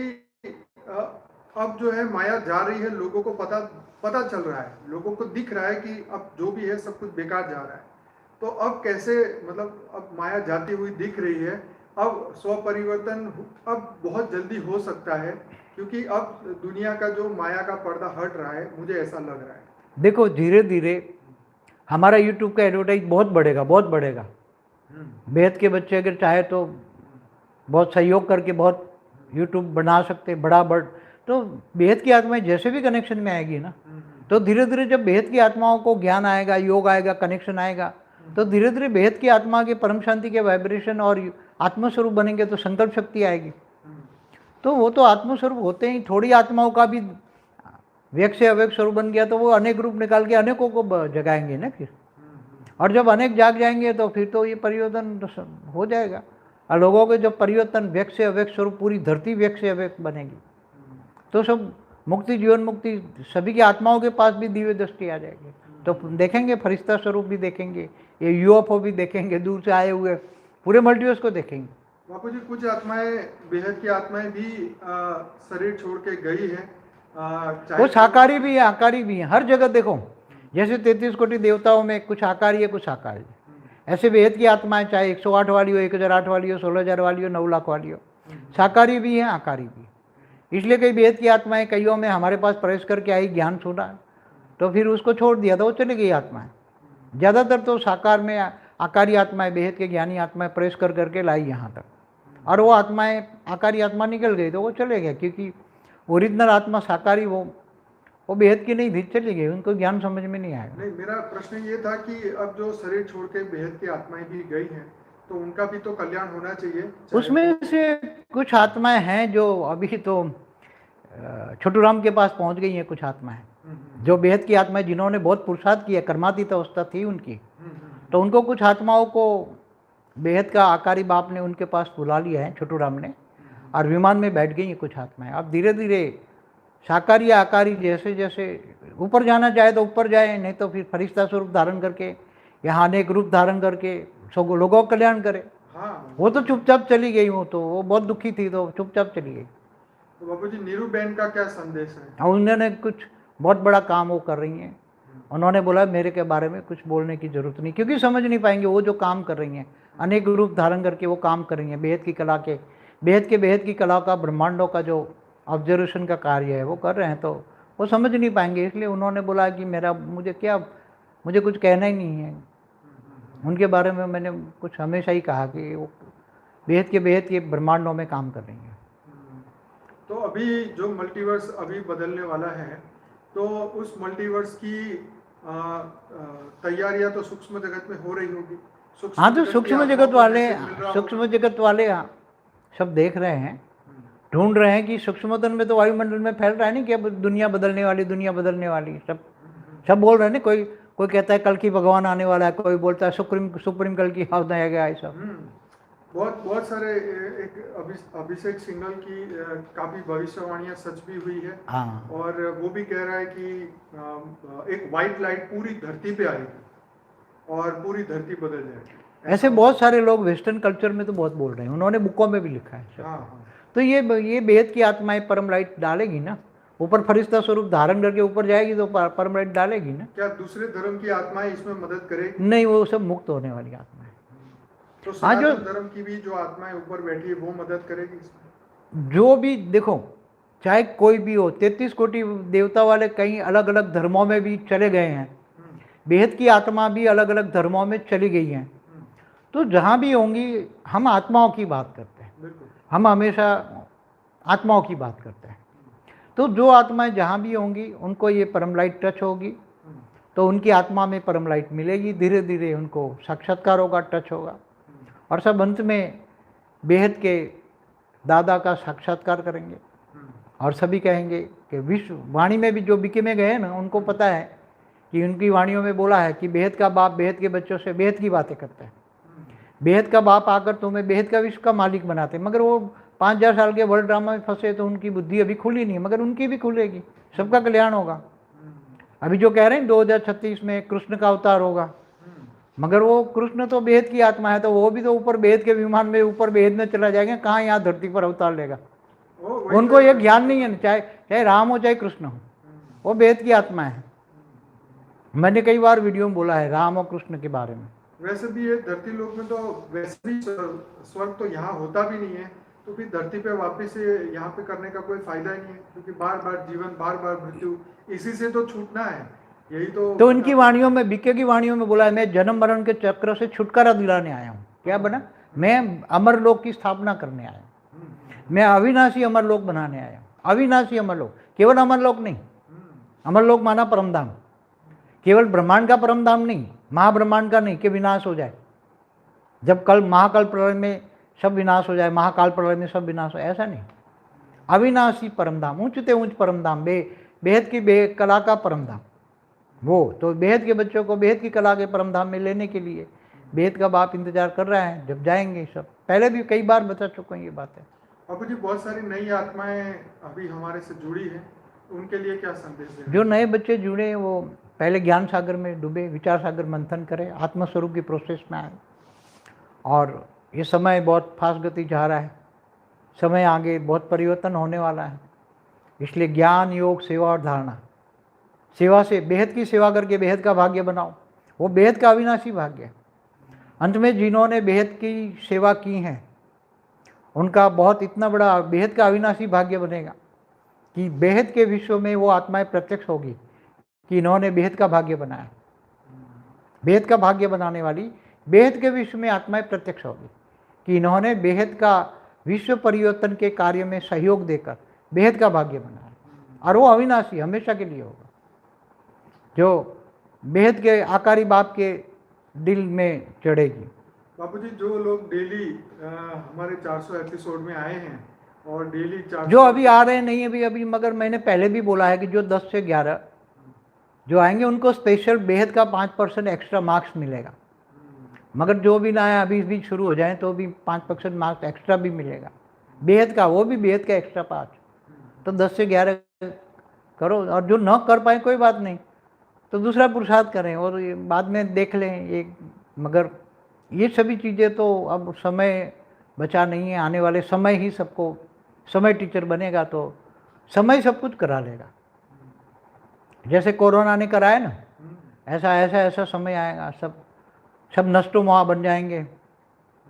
अब जो है माया जा रही है, लोगों को पता चल रहा है, लोगों को दिख रहा है कि अब जो भी है सब कुछ बेकार जा रहा है। तो अब कैसे, मतलब अब माया जाती हुई दिख रही है, अब स्व परिवर्तन अब बहुत जल्दी हो सकता है, क्योंकि अब दुनिया का जो माया का पर्दा हट रहा है, मुझे ऐसा लग रहा है। देखो धीरे धीरे हमारा यूट्यूब का एडवर्टाइज बहुत बढ़ेगा, बहुत बढ़ेगा। बेहद के बच्चे अगर चाहे तो बहुत सहयोग करके बहुत यूट्यूब बना सकते, बड़ा बढ़। तो बेहद की आत्माएं जैसे भी कनेक्शन में आएगी ना, तो धीरे धीरे जब बेहद की आत्माओं को ज्ञान आएगा, योग आएगा, कनेक्शन आएगा, तो धीरे धीरे बेहद की आत्मा के परम शांति के वाइब्रेशन और आत्मस्वरूप बनेंगे, तो संकल्प शक्ति आएगी। तो वो तो आत्मस्वरूप होते ही, थोड़ी आत्माओं का भी व्यक्त से अव्यक्त स्वरूप बन गया तो वो अनेक रूप निकाल के अनेकों को जगाएंगे ना फिर। और जब अनेक जाग जाएंगे तो फिर तो ये परिवर्तन हो जाएगा। और लोगों के जब परिवर्तन व्यक्त से अव्यक्त स्वरूप, पूरी धरती व्यक्त से अव्यक्त बनेगी, तो सब मुक्ति, जीवन मुक्ति, सभी की आत्माओं के पास भी दिव्य दृष्टि आ जाएगी। तो देखेंगे फरिश्ता स्वरूप भी देखेंगे, ये यूएफओ भी देखेंगे, दूर से आए हुए पूरे मल्टीवर्स को देखेंगे। बापू जी कुछ आत्माएं, बेहद की आत्माएं भी शरीर छोड़ के गई है, वो साकारी भी है, आकारी भी है, हर जगह देखो। जैसे 33 कोटि देवताओं में कुछ आकारी है, कुछ साकारी है, ऐसे बेहद की आत्माएं चाहे 108 वाली हो, 1008 वाली हो, 16,000 वाली हो, 9 लाख वाली हो, साकारी भी है, आकारी भी है। इसलिए कई बेहद की आत्माएं कईयों में हमारे पास प्रवेश करके आई, ज्ञान सुना, तो फिर उसको छोड़ दिया, तो वो चली गई आत्माएं। ज़्यादातर तो साकार में आकारी आत्माएं, बेहद के ज्ञानी आत्माएं प्रवेश कर करके लाई यहाँ तक, और वो आत्माएं, आकारी आत्मा निकल गई तो वो चले गए, क्योंकि ओरिजिनल आत्मा साकारी वो बेहद की नहीं थी, चली गई, उनको ज्ञान समझ में नहीं आया। नहीं, मेरा प्रश्न ये था कि अब जो शरीर छोड़ के बेहद की आत्माएं भी गई हैं, तो उनका भी तो कल्याण होना चाहिए। उसमें से कुछ आत्माएं हैं जो अभी तो छोटू राम के पास पहुंच गई हैं, कुछ आत्माएं जो बेहद की आत्माएं, जिन्होंने बहुत पुरुषार्थ किया, कर्मातीत अवस्था थी उनकी, तो उनको कुछ आत्माओं को बेहद का आकारी बाप ने उनके पास बुला लिया है, छोटू राम ने, और विमान में बैठ गई हैं कुछ आत्माएं। अब धीरे धीरे साकारी या आकारी जैसे जैसे ऊपर जाना चाहे तो ऊपर जाए, नहीं तो फिर फरिश्ता स्वरूप धारण करके यहाँ अनेक रूप धारण करके सब लोगों का कल्याण करे। हाँ, वो तो चुपचाप चली गई, तो वो बहुत दुखी थी, तो चुपचाप चली गई। तो बाबू जी नीरू बहन का क्या संदेश है? और उन्होंने कुछ बहुत बड़ा काम वो कर रही हैं। उन्होंने बोला मेरे के बारे में कुछ बोलने की जरूरत नहीं, क्योंकि समझ नहीं पाएंगे। वो जो काम कर रही हैं, अनेक रूप धारण करके वो काम कर रही हैं, बेहद की कला के, बेहद की कला का, ब्रह्मांडों का जो ऑब्जर्वेशन का कार्य है वो कर रहे हैं, तो वो समझ नहीं पाएंगे। इसलिए उन्होंने बोला कि मुझे कुछ कहना ही नहीं है उनके बारे में। मैंने कुछ हमेशा ही कहा कि वो बेहद के ब्रह्मांडों में काम कर रही हैं। तो अभी जो मल्टीवर्स अभी बदलने वाला है, तो उस मल्टीवर्स की तैयारियां तो सूक्ष्म जगत में हो रही होगी। हाँ, तो सूक्ष्म जगत वाले सब देख रहे हैं, ढूंढ रहे हैं कि सूक्ष्मतन में तो वायुमंडल में फैल रहा है नहीं कि अब दुनिया बदलने वाली, सब बोल रहे हैं ना। कोई कहता है कल की भगवान आने वाला है, कोई बोलता है सुप्रीम कल की हाउस आएगा, ऐसा बहुत सारे। एक अभिषेक सिंघल की काफी भविष्यवाणियां सच भी हुई है। हाँ। और वो भी कह रहा है कि एक व्हाइट लाइट पूरी धरती पे आएगी और पूरी धरती बदल जाएगी। ऐसे बहुत सारे लोग वेस्टर्न कल्चर में तो बहुत बोल रहे हैं, उन्होंने बुकों में भी लिखा है। हाँ। तो ये बेहद की आत्माएं परम लाइट डालेगी ना, ऊपर फरिश्ता स्वरूप धारण करके ऊपर जाएगी तो परम लाइट डालेगी ना। क्या दूसरे धर्म की आत्माएं इसमें मदद करेगी? नहीं, वो सब मुक्त होने वाली आत्माएं। तो सनातन धर्म की भी जो आत्माएं ऊपर बैठी है वो मदद करेगी इसमें? जो भी देखो, चाहे कोई भी हो, 33 कोटि देवता वाले कई अलग अलग धर्मों में भी चले गए हैं, बेहद की आत्मा भी अलग अलग धर्मों में चली गई हैं। तो जहाँ भी होंगी, हम आत्माओं की बात करते हैं, हम हमेशा आत्माओं की बात करते हैं। तो जो आत्माएं जहाँ भी होंगी उनको ये परम लाइट टच होगी, तो उनकी आत्मा में परम लाइट मिलेगी, धीरे धीरे उनको साक्षात्कार होगा, टच होगा, और सब अंत में बेहद के दादा का साक्षात्कार करेंगे। और सभी कहेंगे कि विश्व वाणी में भी जो बीके में गए ना, उनको पता है कि उनकी वाणियों में बोला है कि बेहद का बाप बेहद के बच्चों से बेहद की बातें करता है। बेहद का बाप आकर तुम्हें बेहद का विश्व का मालिक बनाते, मगर वो 5,000 साल के वर्ल्ड ड्रामा में फंसे, तो उनकी बुद्धि अभी खुली नहीं, मगर उनकी भी खुलेगी, सबका कल्याण होगा। अभी जो कह रहे हैं 2036 में कृष्ण का अवतार होगा, मगर वो कृष्ण तो बेहद की आत्मा है, तो वो भी तो ऊपर बेहद के विमान में ऊपर बेहद में चला जाएगा, कहाँ यहाँ धरती पर अवतार लेगा। उनको ये ज्ञान नहीं है, चाहे राम हो चाहे कृष्ण हो, वो बेहद की आत्मा है। मैंने कई बार वीडियो में बोला है राम और कृष्ण के बारे में। वैसे भी ये धरती लोक में तो वैसे भी स्वर्ग तो यहाँ होता भी नहीं है, तो फिर धरती पे वापस यहाँ पे करने का कोई फायदा ही नहीं है, क्योंकि बार बार जीवन, बार बार मृत्यु, इसी से तो छूटना है। यही तो इनकी वाणियों में, बीके की वाणियों में बोला है, मैं जन्म मरण के चक्र से छुटकारा दिलाने आया हूँ। क्या बना? मैं अमरलोक की स्थापना करने आया हूँ, मैं अविनाशी अमरलोक बनाने आया हूँ। अविनाशी अमरलोक, केवल अमरलोक नहीं, अमरलोक माना परमधाम, केवल ब्रह्मांड का परमधाम नहीं, महाब्रह्मांड का नहीं कि विनाश हो जाए, जब कल महाकाल प्रलय में सब विनाश हो जाए, महाकाल प्रलय में सब विनाश हो, ऐसा नहीं। अविनाशी परमधाम, ऊंचते ऊंच परमधाम, बेहद की कला का परमधाम, वो तो बेहद के बच्चों को बेहद की कला के परमधाम में लेने के लिए बेहद का बाप इंतजार कर रहा है, जब जाएंगे सब। पहले भी कई बार बता चुका हूँ ये बात है। अब जी बहुत सारी नई आत्माएं अभी हमारे से जुड़ी हैं, उनके लिए क्या संदेश है? जो नए बच्चे जुड़े हैं वो पहले ज्ञान सागर में डूबे, विचार सागर मंथन करें, आत्मस्वरूप की प्रोसेस में आए। और ये समय बहुत फास्ट गति जा रहा है, समय आगे बहुत परिवर्तन होने वाला है, इसलिए ज्ञान, योग, सेवा और धारणा, सेवा से बेहद की सेवा करके बेहद का भाग्य बनाओ, वो बेहद का अविनाशी भाग्य है। अंत में जिन्होंने बेहद की सेवा की है उनका बहुत इतना बड़ा बेहद का अविनाशी भाग्य बनेगा कि बेहद के विश्व में वो आत्माएं प्रत्यक्ष होगी कि इन्होंने बेहद का भाग्य बनाया। बेहद का भाग्य बनाने वाली बेहद के विश्व में आत्माएं प्रत्यक्ष होगी कि इन्होंने बेहद का विश्व परिवर्तन के कार्य में सहयोग देकर बेहद का भाग्य बनाया, और वो अविनाशी हमेशा के लिए होगा। जो बेहद के आकारी बाप के दिल में चढ़ेगी। बापूजी, जो लोग डेली हमारे 400 एपिसोड में आए हैं और डेली 400 जो अभी आ रहे हैं नहीं अभी, मगर मैंने पहले भी बोला है कि जो 10 से 11 जो आएंगे उनको स्पेशल बेहद का 5% एक्स्ट्रा मार्क्स मिलेगा, मगर जो भी ना आए अभी भी शुरू हो जाए तो भी 5% मार्क्स एक्स्ट्रा भी मिलेगा बेहद का, वो भी बेहद का एक्स्ट्रा 5। तो 10 से 11 करो, और जो न कर पाए कोई बात नहीं, तो दूसरा पुरुषार्थ करें और ये बाद में देख लें ये। मगर ये सभी चीज़ें तो अब समय बचा नहीं है, आने वाले समय ही सबको, समय टीचर बनेगा तो समय सब कुछ करा लेगा। जैसे कोरोना ने कराया ना, ऐसा समय आएगा, सब नष्टो मोहा बन जाएंगे,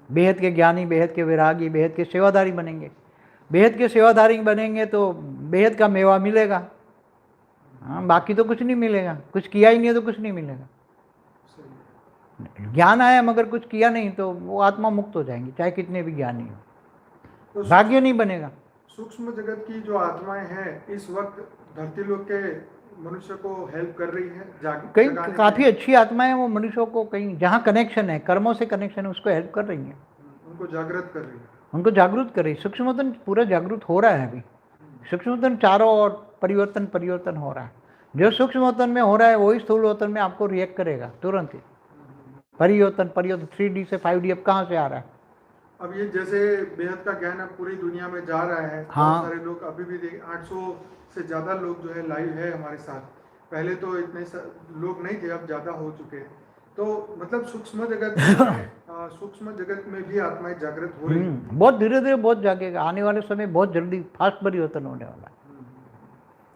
बेहद के ज्ञानी, बेहद के वैरागी, बेहद के सेवाधारी बनेंगे। बेहद के सेवाधारी बनेंगे तो बेहद का मेवा मिलेगा, हाँ, बाकी तो कुछ नहीं मिलेगा। कुछ किया ही नहीं है तो कुछ नहीं मिलेगा। ज्ञान आया मगर कुछ किया नहीं तो वो आत्मा मुक्त हो जाएंगी, चाहे कितने भी ज्ञानी हो, तो भाग्य नहीं बनेगा। सूक्ष्म जगत की जो आत्माएं हैं इस वक्त धरती लोक के मनुष्य को हेल्प कर रही है, कई काफ़ी अच्छी आत्माएं वो मनुष्यों को कहीं जहाँ कनेक्शन है, कर्मों से कनेक्शन है, उसको हेल्प कर रही हैं, उनको जागृत कर रही है, उनको जागरूक कर रही है। सूक्ष्मतन पूरा जागरूक हो रहा है अभी, सूक्ष्मतन चारों ओर परिवर्तन हो रहा है। जो सूक्ष्मतन में हो रहा है वही स्थूलवतन में आपको रिएक्ट करेगा तुरंत ही। परिवर्तन 3D से 5D अब कहाँ से आ रहा है? अब ये जैसे बेहद का ज्ञान अब पूरी दुनिया में जा रहा है, हाँ, बहुत सारे लोग अभी भी 800 से ज़्यादा लोग जो है लाइव है हमारे साथ। पहले तो इतने लोग नहीं थे, अब ज़्यादा हो चुके हैं। तो मतलब सूक्ष्म जगत में भी आत्माएं जागृत हो रही हैं। बहुत धीरे धीरे बहुत जागेगा, आने वाले समय बहुत जल्दी फास्ट परिवर्तन होने वाला है।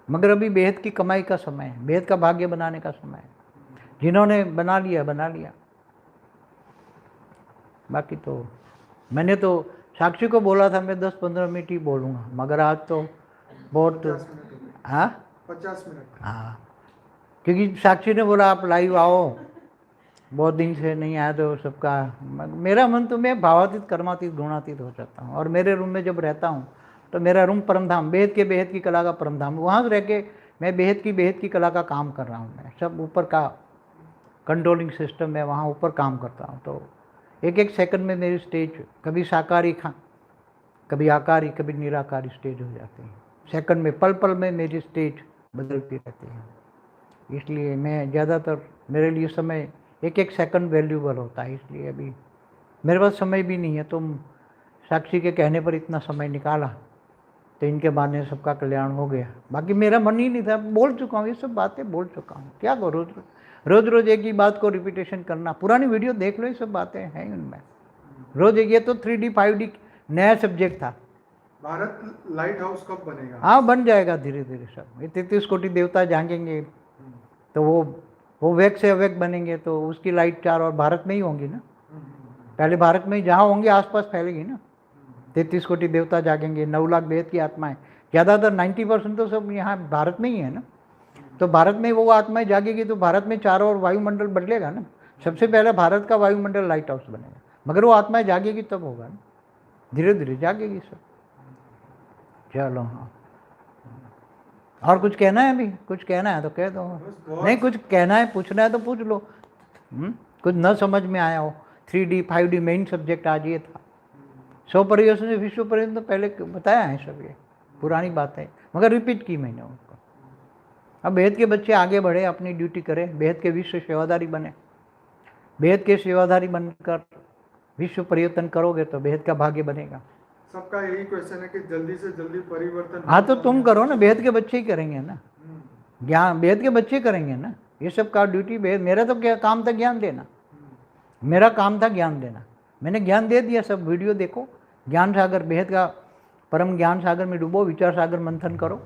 मगर अभी बेहद की कमाई का समय है, बेहद का भाग्य बनाने का समय है। जिन्होंने बना लिया। बाकी तो मैंने तो साक्षी को बोला था मैं 10-15 मिनट ही बोलूँगा, मगर आज तो बहुत 50 मिनट। हाँ, क्योंकि साक्षी ने बोला आप लाइव आओ, बहुत दिन से नहीं आया तो सबका मेरा मन तो मैं भावातीत, कर्मातीत, गुणातीत हो जाता हूँ। और मेरे रूम में जब रहता हूँ तो मेरा रूम परमधाम, बेहद की कला का परमधाम, वहाँ से रह के मैं बेहद की कला का काम कर रहा हूँ। मैं सब ऊपर का कंट्रोलिंग सिस्टम है, वहाँ ऊपर काम करता हूँ। तो एक एक सेकंड में मेरी स्टेज कभी साकारी कभी आकारी कभी निराकारी स्टेज हो जाती है। सेकंड में पल पल में मेरी स्टेज बदलती रहती है। इसलिए मैं ज़्यादातर, मेरे लिए समय एक एक सेकंड वैल्यूबल होता है। इसलिए अभी मेरे पास समय भी नहीं है। तुम साक्षी के कहने पर इतना समय निकाला तो इनके बहाने सबका कल्याण हो गया। बाकी मेरा मन ही नहीं था, बोल चुका हूँ, ये सब बातें बोल चुका हूँ। क्या करो, रोज एक ही बात को रिपीटेशन करना। पुरानी वीडियो देख लो, ये सब बातें हैं उनमें। रोज ये तो 3D 5D नया सब्जेक्ट था। भारत लाइट हाउस कब बनेगा? हाँ, बन जाएगा धीरे धीरे सब। ये 33 कोटि देवता जागेंगे तो वो वेग से अवेग बनेंगे, तो उसकी लाइट चार और भारत में ही होंगी ना। पहले भारत में ही जहाँ होंगे आसपास फैलेगी ना। 33 कोटि देवता जागेंगे, 9 लाख बेहद की आत्माएं, ज़्यादातर 90% तो सब यहाँ भारत में ही है ना। तो भारत में वो आत्माएं जागेगी तो भारत में चारों ओर वायुमंडल बदलेगा ना। सबसे पहले भारत का वायुमंडल लाइट हाउस बनेगा, मगर वो आत्माएं जागेगी तब होगा ना। धीरे धीरे जागेगी सब। चलो, हाँ, और कुछ कहना है? अभी कुछ कहना है तो कह दो। नहीं, कुछ कहना है, पूछना है तो पूछ लो। कुछ न समझ में आया हो, 3D 5D मेन सब्जेक्ट आज ये था। 100 परिवर्तन से विश्व परिवर्तन तो पहले बताया है सब, ये पुरानी बात है, मगर रिपीट की मैंने उनको। अब बेहद के बच्चे आगे बढ़े, अपनी ड्यूटी करें, बेहद के विश्व सेवाधारी बने। बेहद के सेवाधारी बनकर विश्व परिवर्तन करोगे तो बेहद का भाग्य बनेगा। सबका यही क्वेश्चन है कि जल्दी से जल्दी परिवर्तन। हाँ, तो तुम करो ना, बेहद के बच्चे ही करेंगे ना। ज्ञान बेहद के बच्चे करेंगे ना, ये सब का ड्यूटी बेहद। मेरा तो क्या काम था? ज्ञान देना। मेरा काम था ज्ञान देना। मैंने ज्ञान दे दिया। सब वीडियो देखो, ज्ञान सागर, बेहद का परम ज्ञान सागर में डूबो, विचार सागर मंथन करो,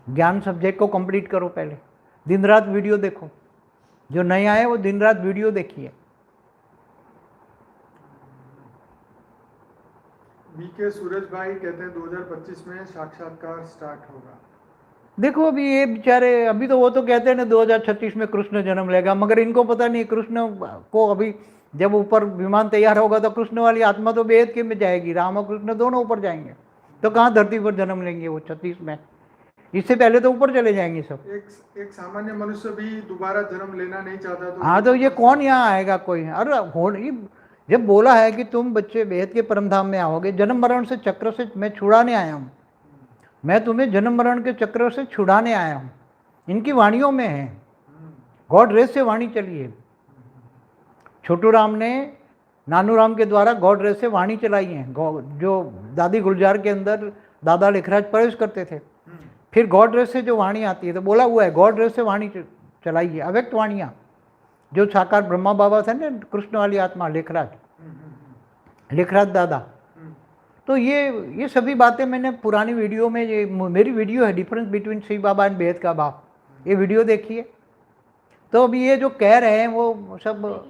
ज्ञान सब्जेक्ट को कंप्लीट करो। पहले दिन रात वीडियो देखो, जो नए आए वो दिन रात वीडियो देखिए। बीके सूरज भाई कहते हैं 2025 में साक्षात्कार स्टार्ट होगा। देखो, अभी ये बेचारे, अभी तो वो तो कहते हैं ना 2036 में कृष्ण जन्म लेगा, मगर इनको पता नहीं कृष्ण को अभी जब ऊपर विमान तैयार होगा तो कृष्ण वाली आत्मा तो बेहद के में जाएगी, राम और कृष्ण दोनों ऊपर जाएंगे, तो कहाँ धरती पर जन्म लेंगे वो 36 में? इससे पहले तो ऊपर चले जाएंगे सब। एक सामान्य मनुष्य भी दोबारा जन्म लेना नहीं चाहता तो। हाँ, तो ये कौन यहाँ आएगा? कोई? अरे जब बोला है कि तुम बच्चे बेहद के परम धाम में आओगे, जन्म मरण से चक्र से मैं छुड़ाने आया हूँ। मैं तुम्हें जन्म मरण के चक्र से छुड़ाने आया हूँ। इनकी वाणियों में है, गॉड रेस से वाणी चली है। छोटू राम ने नानू राम के द्वारा गॉड रेस से वाणी चलाई है। जो दादी गुलजार के अंदर दादा लेखराज प्रवेश करते थे, फिर गॉड रेस से जो वाणी आती है, तो बोला हुआ है गॉड रेस से वाणी चलाई है, अव्यक्त वाणियाँ। जो साकार ब्रह्मा बाबा थे ना, कृष्ण वाली आत्मा लेखराज दादा। तो ये सभी बातें मैंने पुरानी वीडियो में, ये मेरी वीडियो है difference between Shiv Baba and बेहद का बाप, ये वीडियो देखिए। तो अभी ये जो कह रहे हैं वो सब,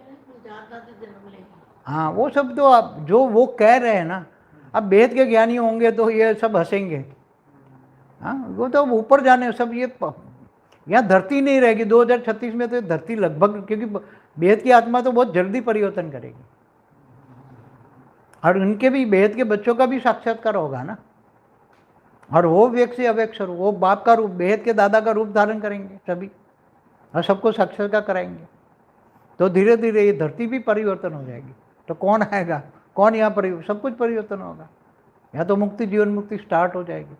हाँ, वो सब तो आप जो वो कह रहे हैं ना, अब बेहद के ज्ञानी होंगे तो ये सब हंसेंगे। हाँ, वो तो ऊपर जाने सब, ये यहाँ धरती नहीं रहेगी 2036 में, तो धरती लगभग, क्योंकि बेहद की आत्मा तो बहुत जल्दी परिवर्तन करेगी, और उनके भी बेहद के बच्चों का भी साक्षात्कार होगा ना, और वो व्यक्ति से अवेक्षर, वो बाप का रूप, बेहद के दादा का रूप धारण करेंगे सभी, और सबको साक्षात्कार कराएंगे। तो धीरे धीरे ये धरती भी परिवर्तन हो जाएगी। तो कौन आएगा? कौन यहाँ पर? सब कुछ परिवर्तन होगा। यहाँ तो मुक्ति, जीवन मुक्ति स्टार्ट हो जाएगी।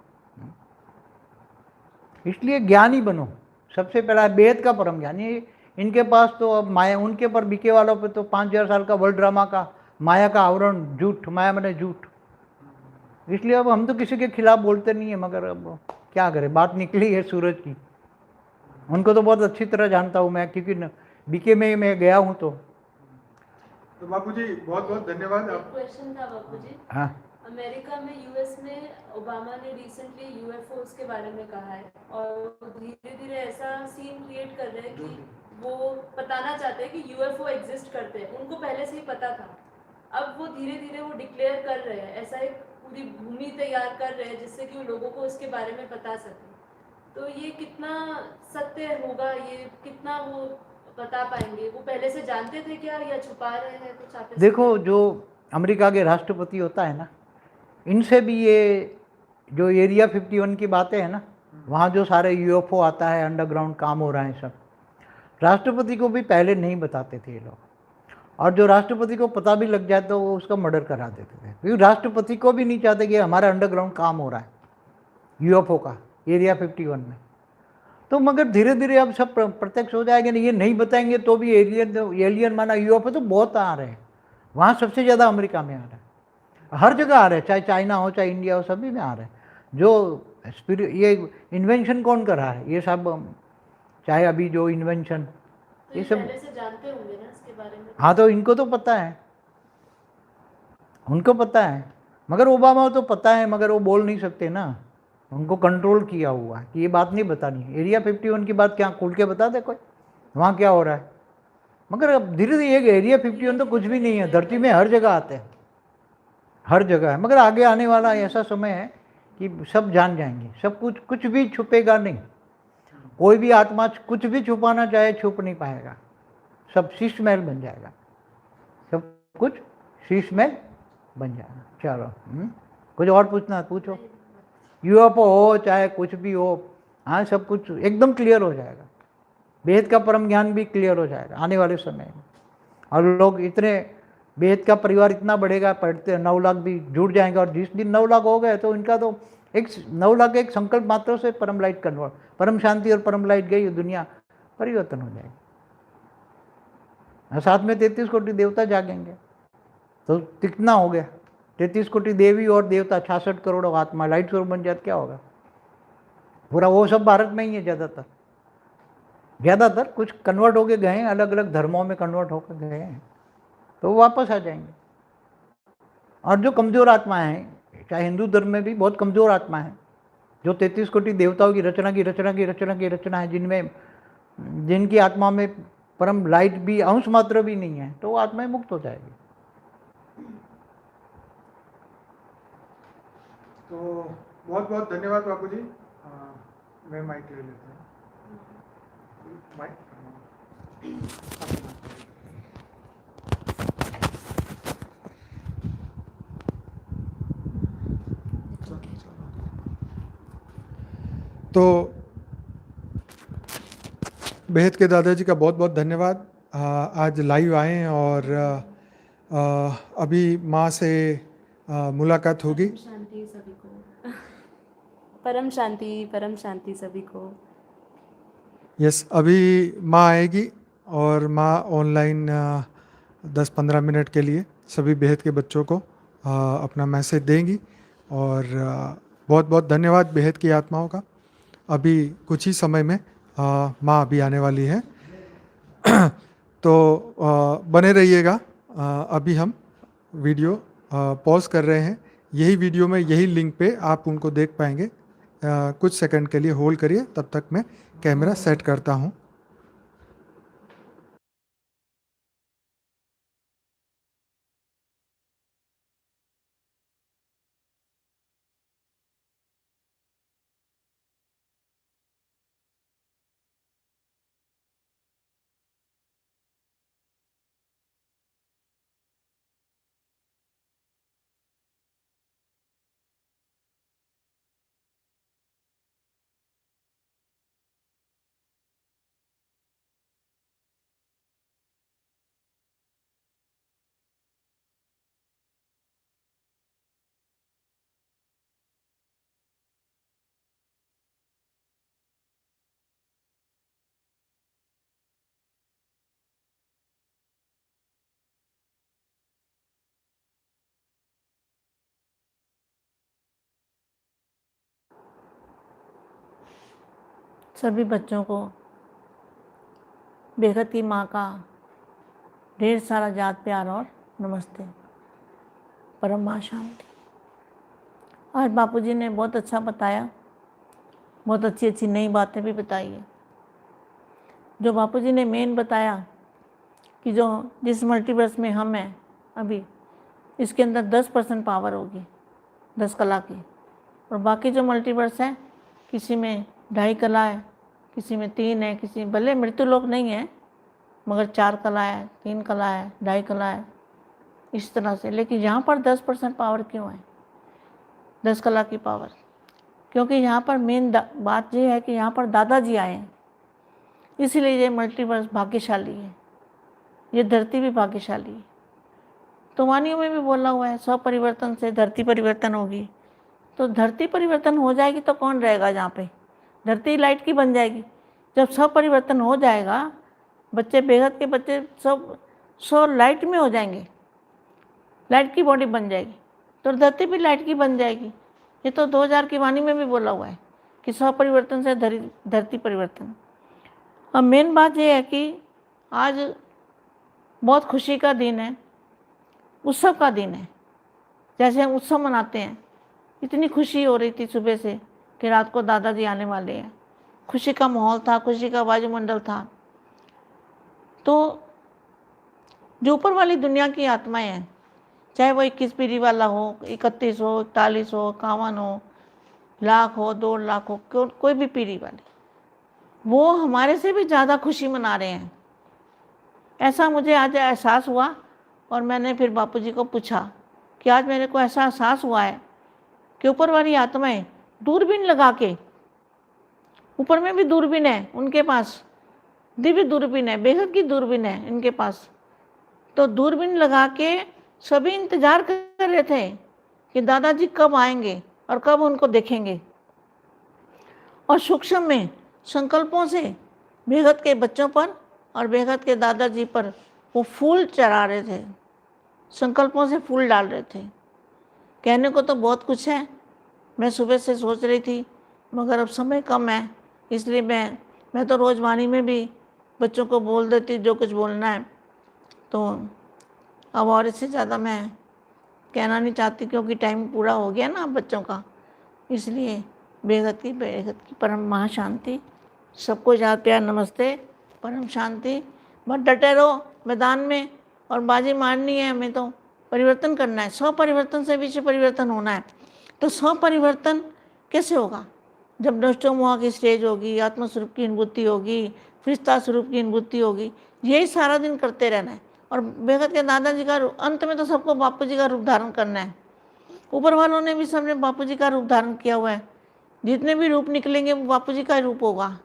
इसलिए ज्ञानी बनो। सबसे पहला बेहद का परम ज्ञानी। इनके पास तो अब माया, उनके पर बीके वालों पे तो 5000 साल का वर्ल्ड ड्रामा का माया का आवरण, झूठ, माया मैंने झूठ। इसलिए अब हम तो किसी के खिलाफ बोलते नहीं है, मगर अब क्या करें, बात निकली है सूरज की। उनको तो बहुत अच्छी तरह जानता हूँ मैं, क्योंकि बीके में मैं गया हूँ। तो बापूजी बहुत बहुत धन्यवाद। क्वेश्चन था बापूजी। हाँ, अमेरिका में, यूएस में ओबामा ने रिसेंटली यूएफओस के बारे में कहा है, और धीरे धीरे ऐसा सीन क्रिएट कर रहे हैं कि वो बताना चाहते हैं कि यूएफओ एग्जिस्ट करते हैं। उनको पहले से ही पता था, अब वो धीरे धीरे वो डिक्लेयर कर रहे हैं, ऐसा एक पूरी भूमि तैयार कर रहे हैं जिससे कि लोगों को इसके बारे में बता सके। तो ये कितना सत्य होगा, ये कितना वो बता पाएंगे? वो पहले से जानते थे क्या, या छुपा रहे हैं कुछ? आप देखो, जो अमेरिका के राष्ट्रपति होता है ना, इनसे भी ये जो एरिया 51 की बातें हैं ना, वहाँ जो सारे यूएफओ आता है, अंडरग्राउंड काम हो रहा है सब, राष्ट्रपति को भी पहले नहीं बताते थे ये लोग। और जो राष्ट्रपति को पता भी लग जाए तो वो उसका मर्डर करा देते थे, क्योंकि राष्ट्रपति को भी नहीं चाहते कि हमारा अंडरग्राउंड काम हो रहा है यूएफओ का एरिया 51 में। तो मगर धीरे धीरे अब सब प्रत्यक्ष हो जाएगा। ये नहीं बताएंगे तो भी एलियन माना यूएफओ तो बहुत आ रहे हैं, वहाँ सबसे ज़्यादा अमेरिका में आ रहा है, हर जगह आ रहे हैं, चाहे चाइना हो चाहे इंडिया हो, सभी में आ रहे हैं। जो ये इन्वेंशन कौन कर रहा है ये सब, चाहे अभी जो इन्वेंशन तो ये ये सब, पहले से जानते होंगे ना इसके बारे में? हाँ तो इनको तो पता है, उनको पता है, मगर ओबामा को तो पता है मगर वो बोल नहीं सकते ना, उनको कंट्रोल किया हुआ है कि ये बात नहीं बतानी। एरिया 51 की बात क्या खुल के बता दे कोई, वहाँ क्या हो रहा है। मगर अब धीरे धीरे ये एरिया 51 तो कुछ भी नहीं है, धरती में हर जगह आते हैं, हर जगह है। मगर आगे आने वाला ऐसा समय है कि सब जान जाएंगे, सब कुछ भी छुपेगा नहीं। कोई भी आत्मा कुछ भी छुपाना चाहे छुप नहीं पाएगा, सब शीश महल बन जाएगा, सब कुछ शीश महल बन जाएगा। चलो कुछ और पूछना है पूछो। यूएफओ हो चाहे कुछ भी हो, हाँ सब कुछ एकदम क्लियर हो जाएगा, वेद का परम ज्ञान भी क्लियर हो जाएगा आने वाले समय में। और लोग इतने, वेद का परिवार इतना बढ़ेगा, पढ़ते 9 लाख भी जुड़ जाएंगे, और जिस दिन 9 लाख हो गए तो इनका तो एक 9 लाख एक संकल्प मात्र से परम लाइट कन्वर्ट, परम शांति और परम लाइट गई, दुनिया परिवर्तन हो जाएगी। और साथ में 33 कोटि देवता जागेंगे, तो कितना हो गया, 33 कोटि देवी और देवता, 66 करोड़ आत्मा लाइट स्वरूप बन जाए, क्या होगा पूरा। वो सब भारत में ही है ज़्यादातर कुछ कन्वर्ट होके गए हैं, अलग अलग धर्मों में कन्वर्ट होकर गए हैं, तो वापस आ जाएंगे। और जो कमज़ोर आत्माएं हैं, चाहे हिंदू धर्म में भी बहुत कमज़ोर आत्मा है, जो 33 कोटि देवताओं की रचना है, जिनकी आत्मा में परम लाइट भी अंश मात्र भी नहीं है, तो वो आत्माएं मुक्त हो जाएगी। तो बहुत बहुत धन्यवाद बापू जी। मैं माइक ले लेता हूँ। माइक तो बेहद के दादाजी का बहुत बहुत धन्यवाद। आज लाइव आए हैं और अभी माँ से मुलाकात होगी। शांति सभी को। परम शांति सभी को। यस, अभी माँ आएगी और माँ ऑनलाइन 10-15 मिनट के लिए सभी बेहद के बच्चों को अपना मैसेज देंगी। और बहुत बहुत धन्यवाद बेहद की आत्माओं का। अभी कुछ ही समय में माँ अभी आने वाली है तो बने रहिएगा। अभी हम वीडियो पॉज कर रहे हैं, यही वीडियो में यही लिंक पे आप उनको देख पाएंगे। कुछ सेकंड के लिए होल्ड करिए, तब तक मैं कैमरा सेट करता हूँ। सभी बच्चों को बेहद की माँ का ढेर सारा याद प्यार और नमस्ते। परम माँ शांति। आज बापूजी ने बहुत अच्छा बताया, बहुत अच्छी अच्छी नई बातें भी बताई है। जो बापूजी ने मेन बताया कि जो जिस मल्टीवर्स में हम हैं अभी, इसके अंदर 10% पावर होगी 10 कला की, और बाकी जो मल्टीवर्स है किसी में 2.5 कला है, किसी में 3 है, किसी भले मृत्यु लोक नहीं है मगर 4 कला है, 3 कला है, 2.5 कला है, इस तरह से। लेकिन यहाँ पर 10% पावर क्यों है, 10 कला की पावर? क्योंकि यहाँ पर मेन बात ये है कि यहाँ पर दादाजी आए हैं, इसीलिए ये मल्टीवर्स भाग्यशाली है, ये धरती भी भाग्यशाली है। तो वाणियों में भी बोला हुआ है, 100 परिवर्तन से धरती परिवर्तन होगी। तो धरती परिवर्तन हो जाएगी तो कौन रहेगा यहाँ पे? धरती लाइट की बन जाएगी। जब 100 परिवर्तन हो जाएगा, बच्चे बेहद के बच्चे सब 100 लाइट में हो जाएंगे, लाइट की बॉडी बन जाएगी, तो धरती भी लाइट की बन जाएगी। ये तो 2000 की वाणी में भी बोला हुआ है कि 100 परिवर्तन से धरती परिवर्तन। अब मेन बात ये है कि आज बहुत खुशी का दिन है, उत्सव का दिन है। जैसे हम उत्सव मनाते हैं, इतनी खुशी हो रही थी सुबह से कि रात को दादाजी आने वाले हैं। खुशी का माहौल था, खुशी का वायुमंडल था। तो जो ऊपर वाली दुनिया की आत्माएं हैं, चाहे वो 21 पीढ़ी वाला हो, 31 हो, 41 हो, 51 हो, लाख हो, 2 लाख हो, कोई भी पीढ़ी वाले, वो हमारे से भी ज़्यादा खुशी मना रहे हैं। ऐसा मुझे आज एहसास हुआ और मैंने फिर बापूजी को पूछा कि आज मेरे को ऐसा एहसास हुआ है कि ऊपर वाली आत्माएं दूरबीन लगा के, ऊपर में भी दूरबीन है उनके पास, दिव्य दूरबीन है, बेहद की दूरबीन है इनके पास। तो दूरबीन लगा के सभी इंतजार कर रहे थे कि दादाजी कब आएंगे और कब उनको देखेंगे। और सूक्ष्म में संकल्पों से बेहद के बच्चों पर और बेहद के दादाजी पर वो फूल चढ़ा रहे थे, संकल्पों से फूल डाल रहे थे। कहने को तो बहुत कुछ है, मैं सुबह से सोच रही थी, मगर अब समय कम है, इसलिए मैं तो रोज़ वाणी में भी बच्चों को बोल देती जो कुछ बोलना है। तो अब और इससे ज़्यादा मैं कहना नहीं चाहती, क्योंकि टाइम पूरा हो गया ना बच्चों का। इसलिए बेहद की परम महाशांति, सबको याद प्यार नमस्ते, परम शांति। बस डटे रहो मैदान में और बाजी मारनी है, हमें तो परिवर्तन करना है। 100 परिवर्तन से विश्व परिवर्तन होना है। तो 100 परिवर्तन कैसे होगा? जब नष्टोमोह की स्टेज होगी, आत्मस्वरूप की अनुभूति होगी, फरिश्ता स्वरूप की अनुभूति होगी, यही सारा दिन करते रहना है। और बेहद के दादाजी का अंत में तो सबको बापू जी का रूप धारण करना है। ऊपर वालों ने भी सबने बापू जी का रूप धारण किया हुआ है। जितने भी रूप निकलेंगे वो बापू जी का रूप होगा।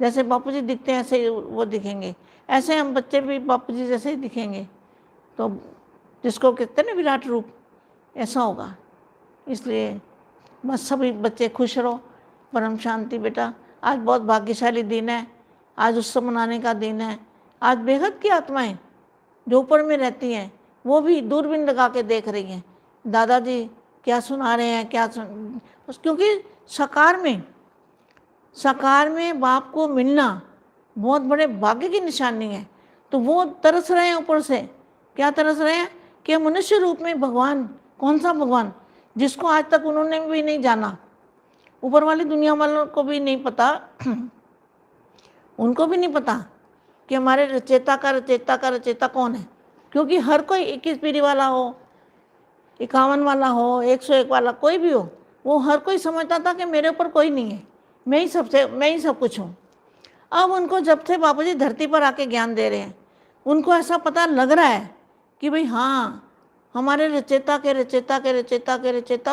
जैसे बापू जी दिखते हैं ऐसे वो दिखेंगे, ऐसे हम बच्चे भी बापू जी जैसे ही दिखेंगे। तो जिसको कहते हैं ना विराट रूप, ऐसा होगा। इसलिए बस सभी बच्चे खुश रहो, परम शांति। बेटा आज बहुत भाग्यशाली दिन है, आज उत्सव मनाने का दिन है। आज बेहद की आत्माएं जो ऊपर में रहती हैं वो भी दूरबीन लगा के देख रही हैं दादाजी क्या सुना रहे हैं, क्या क्योंकि साकार में बाप को मिलना बहुत बड़े भाग्य की निशानी है। तो वो तरस रहे हैं ऊपर से, क्या तरस रहे हैं कि मनुष्य रूप में भगवान, कौन सा भगवान जिसको आज तक उन्होंने भी नहीं जाना, ऊपर वाली दुनिया वालों को भी नहीं पता, उनको भी नहीं पता कि हमारे रचेता का रचेता कौन है। क्योंकि हर कोई 21 पीढ़ी वाला हो, 51 वाला हो, 101 वाला, कोई भी हो, वो हर कोई समझता था कि मेरे ऊपर कोई नहीं है, मैं ही सब कुछ हूँ। अब उनको जब से बापूजी धरती पर आके ज्ञान दे रहे हैं, उनको ऐसा पता लग रहा है कि भाई हाँ, हमारे रचेता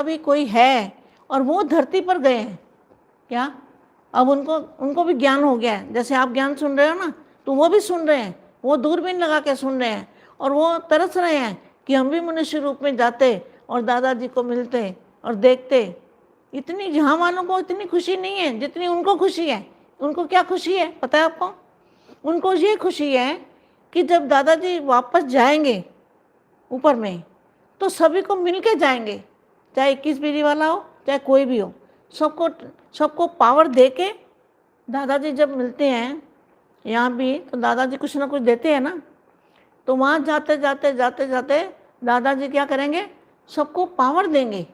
भी कोई है और वो धरती पर गए हैं। क्या अब उनको भी ज्ञान हो गया है? जैसे आप ज्ञान सुन रहे हो ना, तो वो भी सुन रहे हैं, वो दूरबीन लगा के सुन रहे हैं और वो तरस रहे हैं कि हम भी मनुष्य रूप में जाते और दादाजी को मिलते और देखते। इतनी यहाँ वालों को इतनी खुशी नहीं है जितनी उनको खुशी है। उनको क्या खुशी है पता है आपको? उनको ये खुशी है कि जब दादाजी वापस जाएंगे ऊपर में, तो सभी को मिल के जाएंगे, चाहे 21 पीढ़ी वाला हो, चाहे कोई भी हो, सबको पावर दे के दादाजी जब मिलते हैं यहाँ भी, तो दादाजी कुछ ना कुछ देते हैं ना। तो वहाँ जाते जाते दादाजी क्या करेंगे? सबको पावर देंगे,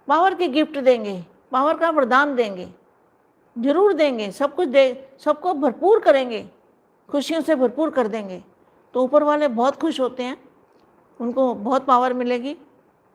पावर की गिफ्ट देंगे, पावर का वरदान देंगे, जरूर देंगे, सब कुछ सबको भरपूर करेंगे, खुशियों से भरपूर कर देंगे। तो ऊपर वाले बहुत खुश होते हैं, उनको बहुत पावर मिलेगी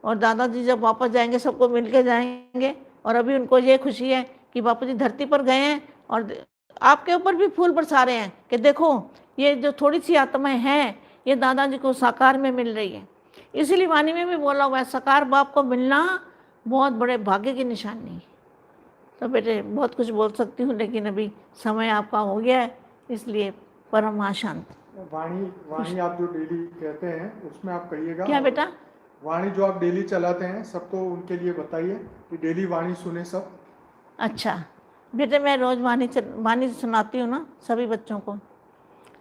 और दादाजी जब वापस जाएंगे सबको मिल के जाएंगे। और अभी उनको ये खुशी है कि बापूजी धरती पर गए हैं और आपके ऊपर भी फूल बरसा रहे हैं कि देखो ये जो थोड़ी सी आत्माएं हैं, ये दादाजी को साकार में मिल रही है। इसीलिए वाणी में भी बोला हुआ है, साकार बाप को मिलना बहुत बड़े भाग्य की निशानी है। तो बेटे बहुत कुछ बोल सकती हूँ, लेकिन अभी समय आपका हो गया है, इसलिए परम महाशांति। वाणी वाणी आप जो डेली कहते हैं उसमें आप कहिएगा। क्या बेटा? वाणी जो आप डेली चलाते हैं सबको उनके लिए बताइए कि डेली वाणी सुने सब। अच्छा बेटे, मैं रोज़ वाणी सुनाती हूँ ना सभी बच्चों को,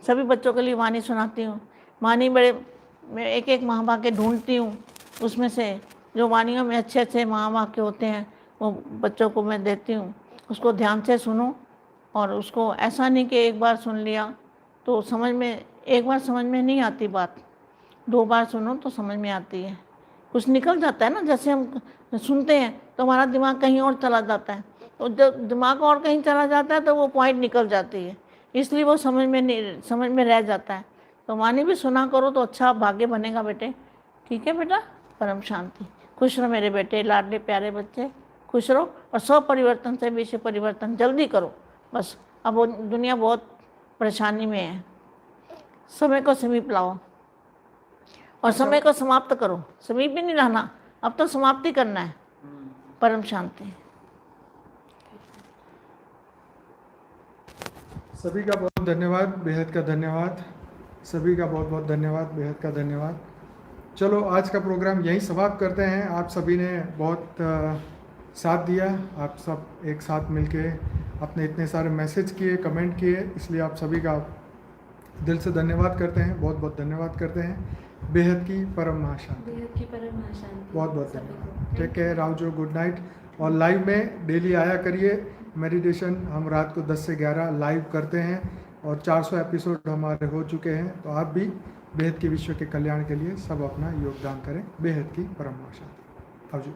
सभी बच्चों के लिए वाणी सुनाती हूँ। वाणी मैं एक एक महावाक्य ढूंढती हूँ, उसमें से जो वाणियों में अच्छे अच्छे महावाक्य होते हैं वो बच्चों को मैं देती हूँ। उसको ध्यान से सुनो, और उसको ऐसा नहीं कि एक बार सुन लिया तो समझ में, एक बार समझ में नहीं आती बात, 2 बार सुनो तो समझ में आती है। कुछ निकल जाता है ना, जैसे हम सुनते हैं तो हमारा दिमाग कहीं और चला जाता है, तो जब दिमाग और कहीं चला जाता है तो वो पॉइंट निकल जाती है, इसलिए वो समझ में रह जाता है। तो वाणी भी सुना करो तो अच्छा भाग्य बनेगा बेटे। ठीक है बेटा, परम शांति। खुश रहो मेरे बेटे, लाडले प्यारे बच्चे, खुश रहो, और सब परिवर्तन से विश्व परिवर्तन जल्दी करो। बस अब वो दुनिया बहुत परेशानी में है, समय को समीप लाओ और समय को समाप्त करो। समीप भी नहीं रहना, अब तो समाप्ति करना है। परम शांति। सभी का बहुत धन्यवाद, बेहद का धन्यवाद। सभी का बहुत बहुत धन्यवाद, बेहद का धन्यवाद। चलो आज का प्रोग्राम यहीं समाप्त करते हैं। आप सभी ने बहुत साथ दिया, आप सब एक साथ मिलके अपने इतने सारे मैसेज किए, कमेंट किए, इसलिए आप सभी का दिल से धन्यवाद करते हैं, बहुत बहुत धन्यवाद करते हैं। बेहद की परम महाशांति। बेहद की परम महाशांति। बहुत बहुत सभी धन्यवाद। को। टेक केयर, आवजो, गुड नाइट। और लाइव में डेली आया करिए। मेडिटेशन हम रात को 10 से 11 लाइव करते हैं और 400 एपिसोड हमारे हो चुके हैं। तो आप भी बेहद के विश्व के कल्याण के लिए सब अपना योगदान करें। बेहद की परम महाशांति। आवजो।